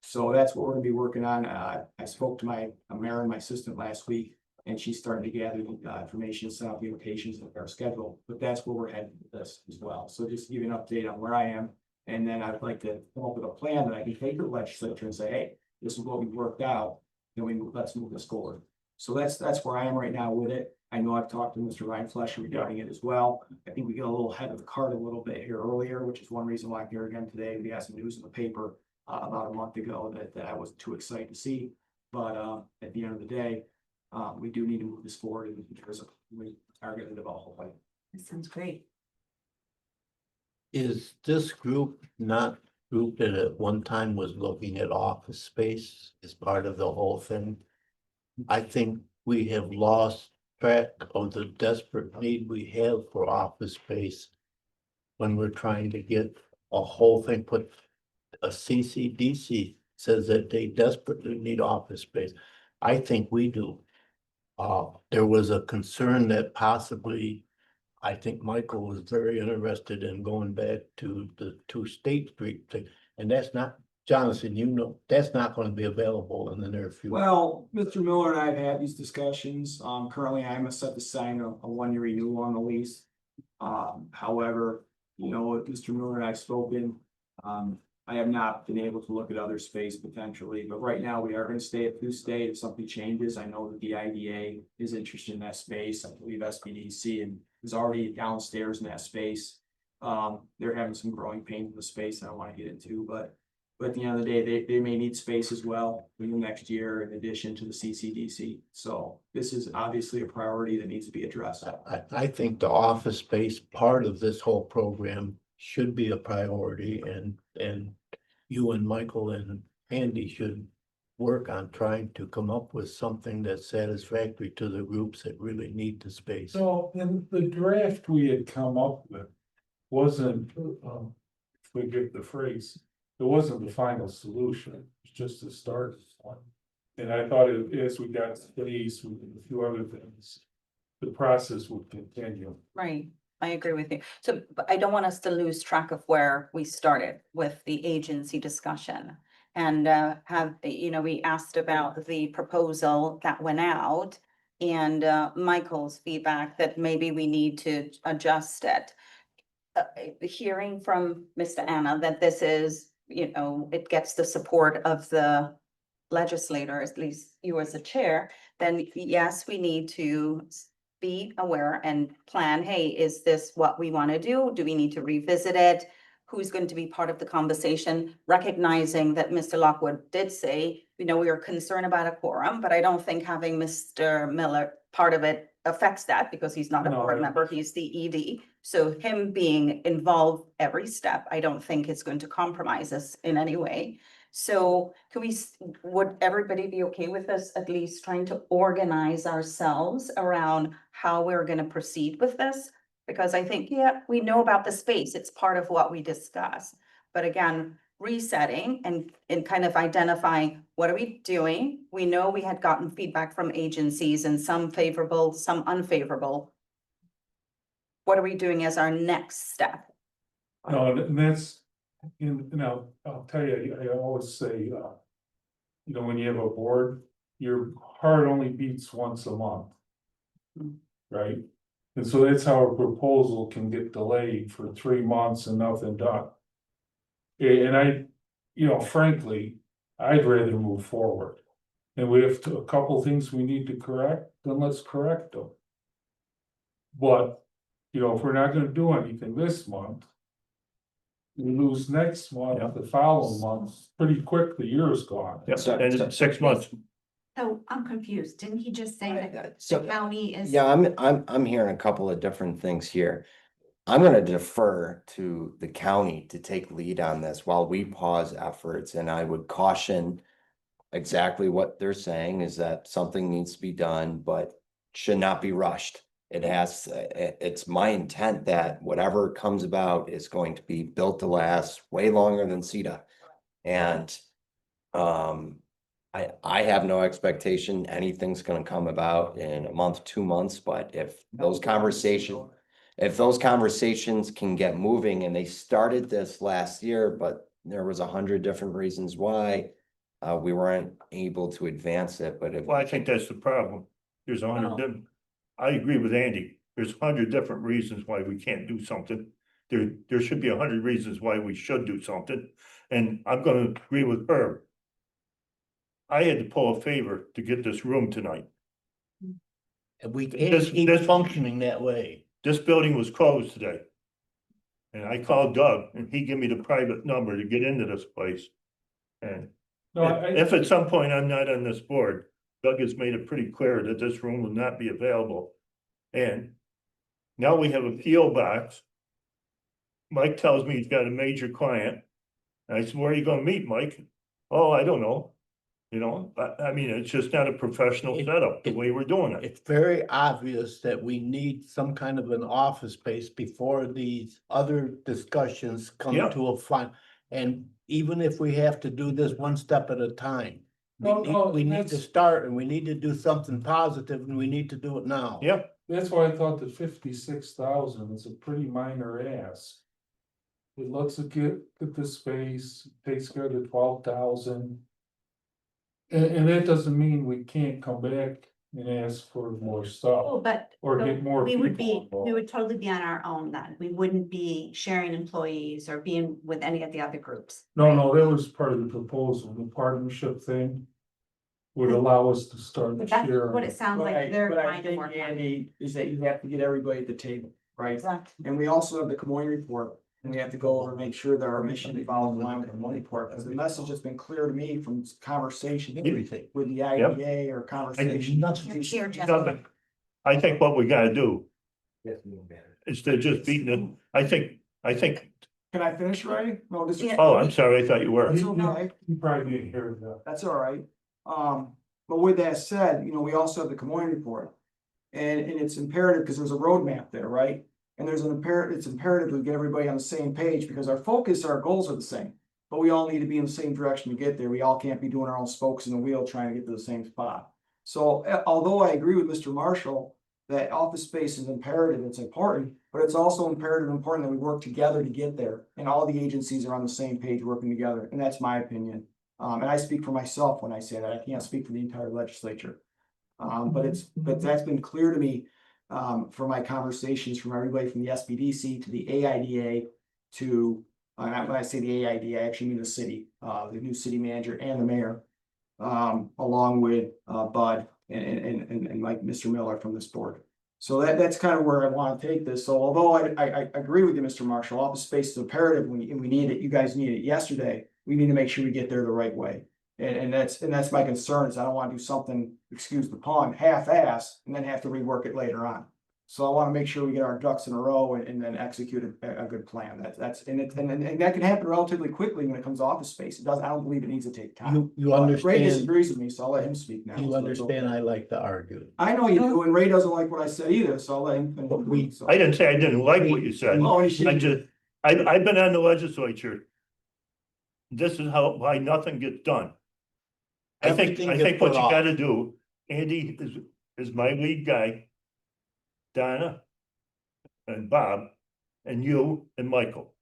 So that's what we're going to be working on. I spoke to my Maren, my assistant, last week, and she's starting to gather information, set up the invitations of our schedule. But that's where we're heading with this as well. So just to give you an update on where I am. And then I'd like to come up with a plan that I can take to the legislature and say, hey, this is what we worked out. Then let's move this forward. So that's where I am right now with it. I know I've talked to Mr. Ryan Fleischer regarding it as well. I think we got a little ahead of the cart a little bit here earlier, which is one reason why I'm here again today. We had some news in the paper about a month ago that I wasn't too excited to see. But at the end of the day, we do need to move this forward in terms of we are going to develop. That sounds great. Is this group not group that at one time was looking at office space as part of the whole thing? I think we have lost track of the desperate need we have for office space when we're trying to get a whole thing put. A CCDC says that they desperately need office space. I think we do. There was a concern that possibly, I think Michael was very interested in going back to the 2 State Street thing, and that's not, Jonathan, that's not going to be available in the near future. Well, Mr. Miller and I have had these discussions. Currently I'm set to sign a 1-year renewal on the lease. However, with Mr. Miller and I've spoken, I have not been able to look at other space potentially, but right now we are gonna stay at 2 State. If something changes, I know that the IDA is interested in that space. I believe SBDC and is already downstairs in that space. They're having some growing pains in the space I don't want to get into, but at the end of the day, they may need space as well in the next year in addition to the CCDC. So this is obviously a priority that needs to be addressed. I think the office space part of this whole program should be a priority and you and Michael and Andy should work on trying to come up with something that's satisfactory to the groups that really need the space. So in the draft we had come up with wasn't, forget the phrase, it wasn't the final solution, it was just a start one. And I thought as we got space with a few other things, the process would continue. Right, I agree with you. So, but I don't want us to lose track of where we started with the agency discussion. And we asked about the proposal that went out and Michael's feedback that maybe we need to adjust it. Hearing from Mr. Anna that this is, it gets the support of the legislator, at least you as a chair, then yes, we need to be aware and plan, hey, is this what we want to do? Do we need to revisit it? Who's going to be part of the conversation? Recognizing that Mr. Lockwood did say, we are concerned about a quorum, but I don't think having Mr. Miller part of it affects that because he's not a board member, he's the ED. So him being involved every step, I don't think is going to compromise us in any way. So would everybody be okay with us at least trying to organize ourselves around how we're going to proceed with this? Because I think, we know about the space, it's part of what we discuss. But again, resetting and kind of identifying what are we doing? We know we had gotten feedback from agencies and some favorable, some unfavorable. What are we doing as our next step? No, and that's, I'll tell you, I always say, when you have a board, your heart only beats once a month. Right? And so that's how a proposal can get delayed for 3 months and nothing done. And frankly, I'd rather move forward. And we have a couple things we need to correct, then let's correct them. But, if we're not gonna do anything this month, we lose next month, the following month, pretty quick, the year is gone. Yes, and in 6 months. So I'm confused. Didn't he just say that So- the county is? Yeah, I'm hearing a couple of different things here. I'm gonna defer to the county to take lead on this while we pause efforts, and I would caution exactly what they're saying is that something needs to be done, but should not be rushed. It's my intent that whatever comes about is going to be built to last way longer than CETA. And, I have no expectation anything's gonna come about in a month, 2 months, but if those conversations can get moving, and they started this last year, but there was 100 different reasons why we weren't able to advance it, but if. Well, I think that's the problem. There's 100 different, I agree with Andy. There's 100 different reasons why we can't do something. There should be 100 reasons why we should do something, and I'm gonna agree with Herb. I had to pull a favor to get this room tonight. And we can't keep functioning that way. This building was closed today. And I called Doug and he gave me the private number to get into this place. And if at some point I'm not on this board, Doug has made it pretty clear that this room will not be available. And now we have a PO box. Mike tells me he's got a major client. And I said, where are you gonna meet, Mike? Oh, I don't know. I mean, it's just not a professional setup, the way we're doing it. It's very obvious that we need some kind of an office space before these other discussions come Yeah. to a final. And even if we have to do this one step at a time, we need to start and we need to do something positive and we need to do it now. Yeah, That's why I thought the 56,000 is a pretty minor ask. It looks at the space, takes care of the 12,000. And that doesn't mean we can't come back and ask for more Oh, stuff, but or but get more we would people be, involved. we would totally be on our own then. We wouldn't be sharing employees or being with any of the other groups. No, that was part of the proposal, the partnership thing would allow us to start But that's sharing. what it sounds like Right, they're but I trying to think, work on. Andy, is that you have to get everybody at the table, right? Exactly. And we also have the community report, and we have to go over and make sure that our mission follows in line with the community report, because the message has been clear to me from conversation with the IDA or conversation. Here, Jeff. Nothing. I think what we gotta do is to just beat the, I think, Can I finish, Ray? No, this is. Yeah. oh, I'm sorry, I thought you were. That's okay. You probably didn't hear that. That's all right. But with that said, you know, we also have the community report. And it's imperative because there's a roadmap there, right? And there's it's imperative to get everybody on the same page because our focus, our goals are the same. But we all need to be in the same direction to get there. We all can't be doing our own spokes in the wheel trying to get to the same spot. So although I agree with Mr. Marshall that office space is imperative, it's important, but it's also imperative and important that we work together to get there. And all the agencies are on the same page working together. And that's my opinion. And I speak for myself when I say that. I can't speak for the entire legislature. But that's been clear to me from my conversations from everybody from the SBDC to the AIDA to, when I say the AIDA, I actually mean the city, the new city manager and the mayor, along with Bud and Mike, Mr. Miller from this board. So that's kind of where I want to take this. So although I agree with you, Mr. Marshall, office space is imperative and we need it, you guys need it yesterday. We need to make sure we get there the right way. And that's my concern is I don't want to do something, excuse the pun, half-ass and then have to rework it later on. So I want to make sure we get our ducks in a row and then execute a good plan. And that can happen relatively quickly when it comes to office space. It doesn't, I don't believe it needs to take time. You Ray understand, disagrees with me, so I'll let him speak now. you So understand I like to argue. I know you do, and Ray doesn't like what I said either, so I'll let him. I didn't say I didn't like what you said. Oh, I just, I've been on the legislature. This is why nothing gets done. I think Everything what gets you put off. gotta do, Andy is my lead guy. Donna. And Bob, and you and Michael.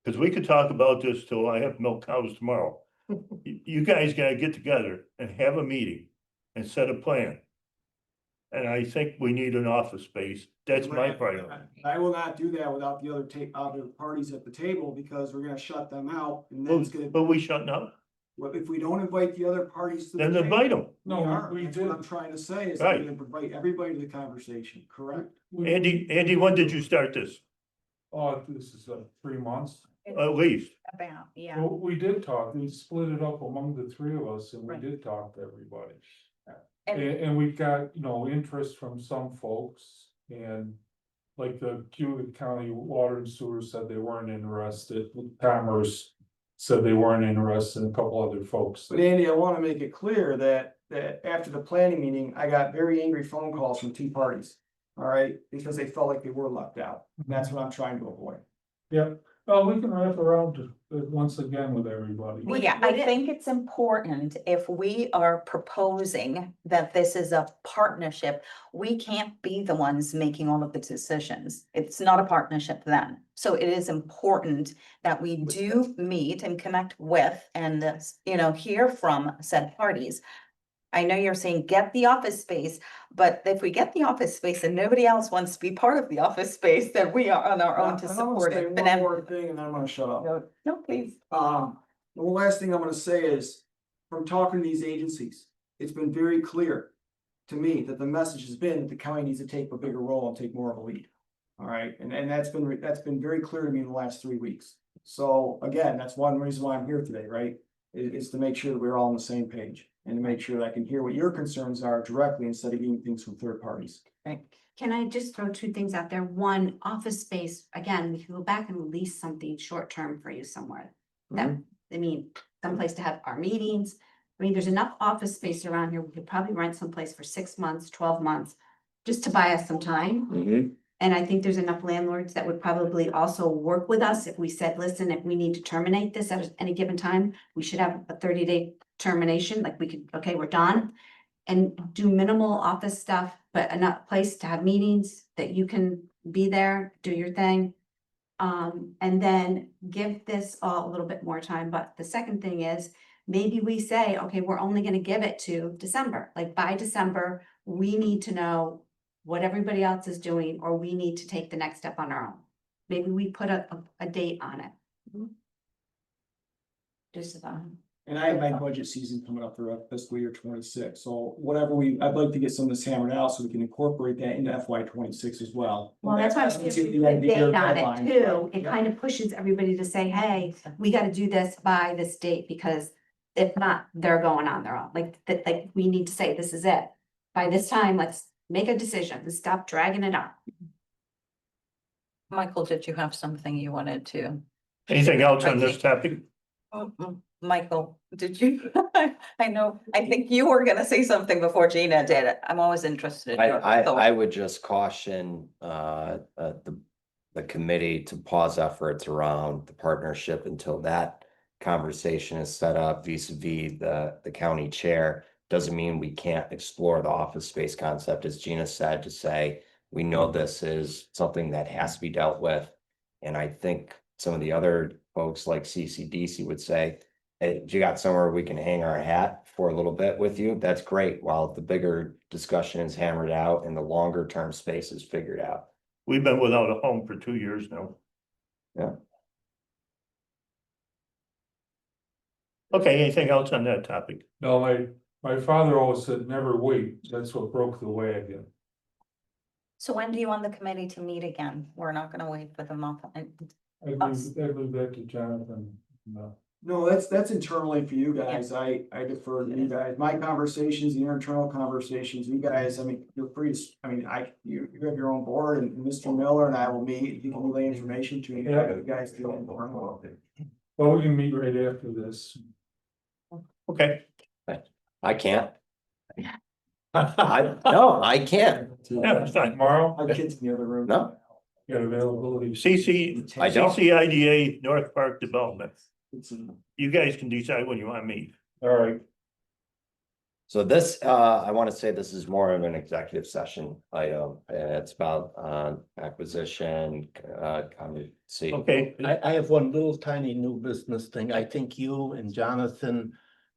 Cause we could talk about this till I have milk cows tomorrow. You guys gotta get together and have a meeting and set a plan. And I think we need an office space. That's my priority. I will not do that without the other parties at the table because we're gonna shut them out and then it's gonna. But we shut up. Well, if we don't invite the other parties to the Then table. invite them. We No, are, we that's what did. I'm trying to say is Right. we're gonna invite everybody to the conversation, correct? Andy, when did you start this? Oh, this is 3 months. At least. About, yeah. Well, we did talk, we split it up among the three of us and we Right. did talk to everybody. And- And we got, interest from some folks and like the Cayuga County Water and Sewer said they weren't interested. Commerce said they weren't interested, and a couple other folks. But Andy, I wanna make it clear that after the planning meeting, I got very angry phone calls from two parties. All right, because they felt like they were left out. And that's what I'm trying to avoid. Yeah, well, we can wrap around once again with everybody. Well, yeah, I think it's important if we are proposing that this is a partnership, we can't be the ones making all of the decisions. It's not a partnership then. So it is important that we do meet and connect with and, hear from said parties. I know you're saying get the office space, but if we get the office space and nobody else wants to be part of the office space, then we are on our own to I'm gonna support say it. one more thing and then I'm gonna shut up. No, please. The last thing I'm gonna say is, from talking to these agencies, it's been very clear to me that the message has been that the county needs to take a bigger role and take more of a lead. All right, and that's been very clear to me in the last 3 weeks. So again, that's one reason why I'm here today, right? Is to make sure that we're all on the same page and to make sure that I can hear what your concerns are directly instead of getting things from third parties. Can I just throw two things out there? One, office space, again, we can go back and lease something short-term for you somewhere. That, I mean, someplace to have our meetings. I mean, there's enough office space around here. We could probably rent someplace for 6 months, 12 months, just to buy us some time. And I think there's enough landlords that would probably also work with us if we said, listen, if we need to terminate this at any given time, we should have a 30-day termination, like we could, okay, we're done. And do minimal office stuff, but enough place to have meetings that you can be there, do your thing. And then give this all a little bit more time. But the second thing is, maybe we say, okay, we're only gonna give it to December. Like by December, we need to know what everybody else is doing, or we need to take the next step on our own. Maybe we put a date on it. Just, And I have my budget season coming up for fiscal year 26, so whatever I'd like to get some of this hammered out so we can incorporate that into FY 26 as well. well, that's why I'm saying we put a date on it too. It kind of pushes everybody to say, hey, we gotta do this by this date, because if not, they're going on their own. Like we need to say, this is it. By this time, let's make a decision and stop dragging it out. Michael, did you have something you wanted to? Anything else on this topic? Michael, did you? I think you were gonna say something before Gina did. I'm always interested. in your thoughts. I would just caution, the committee to pause efforts around the partnership until that conversation is set up vis-a-vis the county chair. Doesn't mean we can't explore the office space concept, as Gina said, to say, we know this is something that has to be dealt with. And I think some of the other folks like CCDC would say, hey, if you got somewhere we can hang our hat for a little bit with you, that's great, while the bigger discussion is hammered out and the longer term space is figured out. We've been without a home for 2 years now. Yeah. Okay, anything else on that topic? No, my father always said, never wait. That's what broke the wagon. So when do you want the committee to meet again? We're not gonna wait for the month. I leave that to Jonathan. No. No, that's internally for you guys. I defer to you guys. My conversations, the internal conversations, you guys, I mean, you're free to, you have your own board, and Mr. Miller and I will meet. You can relay information to me. Yeah. You guys do it. Well, we can meet right after this. Okay. I can't. No, I can't. Yeah, it's fine. Tomorrow, Our kids in the other room. No. got availability. CCIDA I don't. North Park Development. You guys can decide when you want to meet. All right. So this, I want to say this is more of an executive session item. It's about acquisition, see. Okay, I have one little tiny new business thing. I think you and Jonathan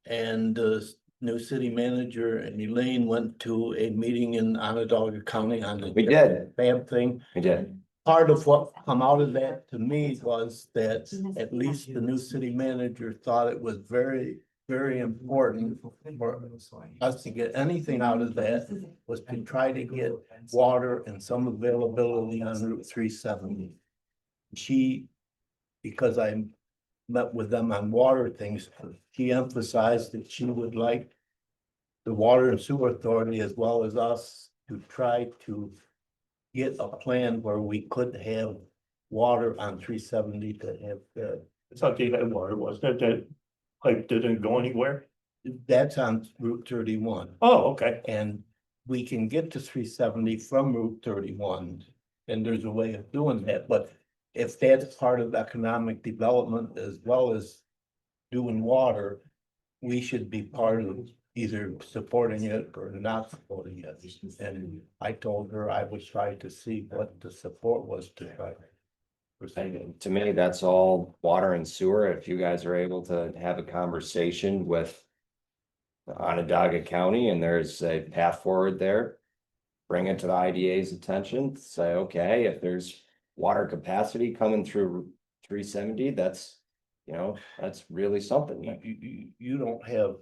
and the new city manager and Elaine went to a meeting in Onondaga County on the. We did. BAM thing. We did. Part of what come out of that to me was that at least the new city manager thought it was very, very important for us to get anything out of that, was to try to get water and some availability on Route 370. She, because I met with them on water things, she emphasized that she would like the Water and Sewer Authority as well as us to try to get a plan where we could have water on 370 to have I thought they had water, was that pipe didn't go anywhere? that's on Route 31. Oh, okay. And we can get to 370 from Route 31. And there's a way of doing that, but if that's part of economic development as well as doing water, we should be part of either supporting it or not supporting it. And I told her I would try to see what the support was to try. And to me, that's all water and sewer. If you guys are able to have a conversation with Onondaga County and there's a path forward there, bring it to the IDA's attention, say, okay, if there's water capacity coming through 370, that's, that's really something. You don't have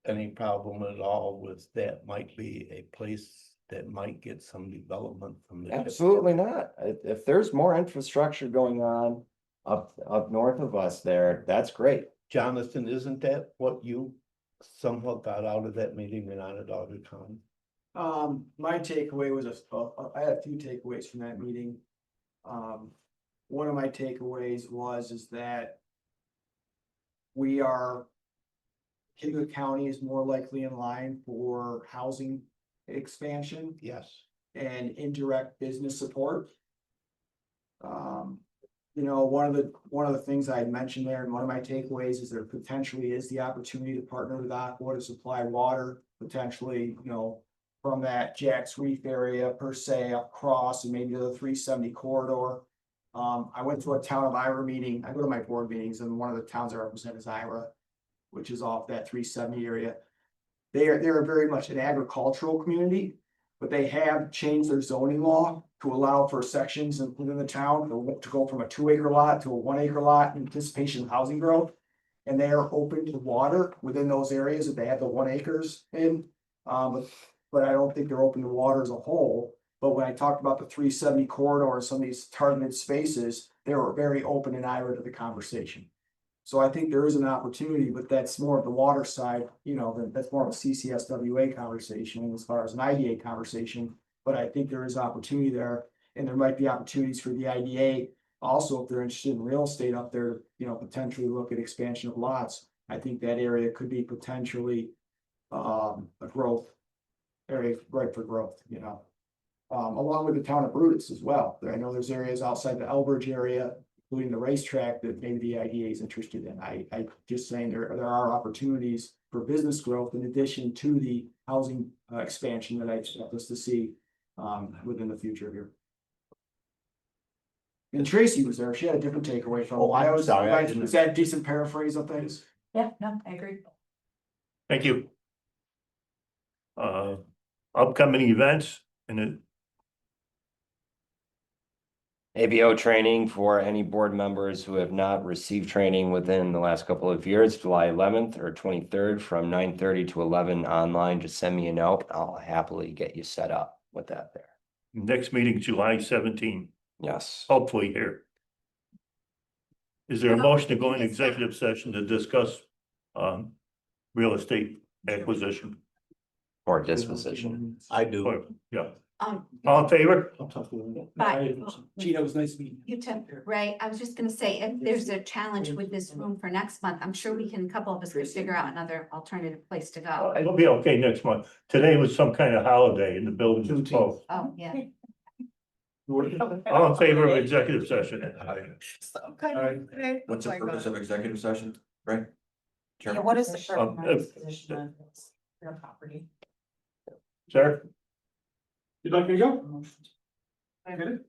any problem at all with that might be a place that might get some development from the. Absolutely not. If there's more infrastructure going on up north of us there, that's great. Jonathan, isn't that what you somewhat got out of that meeting in Onondaga County? My takeaway was I had a few takeaways from that meeting. One of my takeaways is that Cayuga County is more likely in line for housing expansion Yes. and indirect business support. One of the things I had mentioned there, and one of my takeaways is there potentially is the opportunity to partner with Aqua to supply water, potentially, from that Jack's Reef area per se across and maybe to the 370 corridor. I went to a town of Ira meeting. I go to my board meetings, and one of the towns I represent is Ira, which is off that 370 area. They're very much an agricultural community, but they have changed their zoning law to allow for sections within the town to go from a 2 acre lot to a 1 acre lot in anticipation of housing growth. And they are open to water within those areas that they have the 1 acres in. But I don't think they're open to water as a whole. But when I talked about the 370 corridor and some of these targeted spaces, they were very open and ira to the conversation. So I think there is an opportunity, but that's more of the water side, that's more of a CCSWA conversation as far as an IDA conversation. But I think there is opportunity there, and there might be opportunities for the IDA also, if they're interested in real estate up there, potentially look at expansion of lots. I think that area could be potentially a growth area, right for growth, along with the town of Brutus as well. I know there's areas outside the Elbridge area, including the racetrack, that maybe the IDA is interested in. I just saying there are opportunities for business growth in addition to the housing expansion that I expect us to see within the future here. And Tracy was there. She had a different takeaway from. Oh, I'm sorry, I didn't- Is that a decent paraphrase of things? Yeah, no, I agree. Thank you. Upcoming events and it, ABO training for any board members who have not received training within the last couple of years, July 11th or 23rd from 9:30 to 11 online. Just send me a note. I'll happily get you set up with that there. next meeting, July 17, Yes. hopefully here. Is there a motion to go in executive session to discuss real estate acquisition? Or disposition. I do. Or, yeah, Um, all in favor? I'll talk to them. Bye. Gina, it was nice meeting you. You too, right? I was just gonna say, if there's a challenge with this room for next month, I'm sure a couple of us could figure out another alternative place to go. It'll be okay next month. Today was some kind of holiday and the building was closed. Oh, yeah. All in favor of executive session? What's the purpose of executive session, right? Yeah, Chairman? what is the? Disposition of real property. Sir? You'd like me to go? Motion.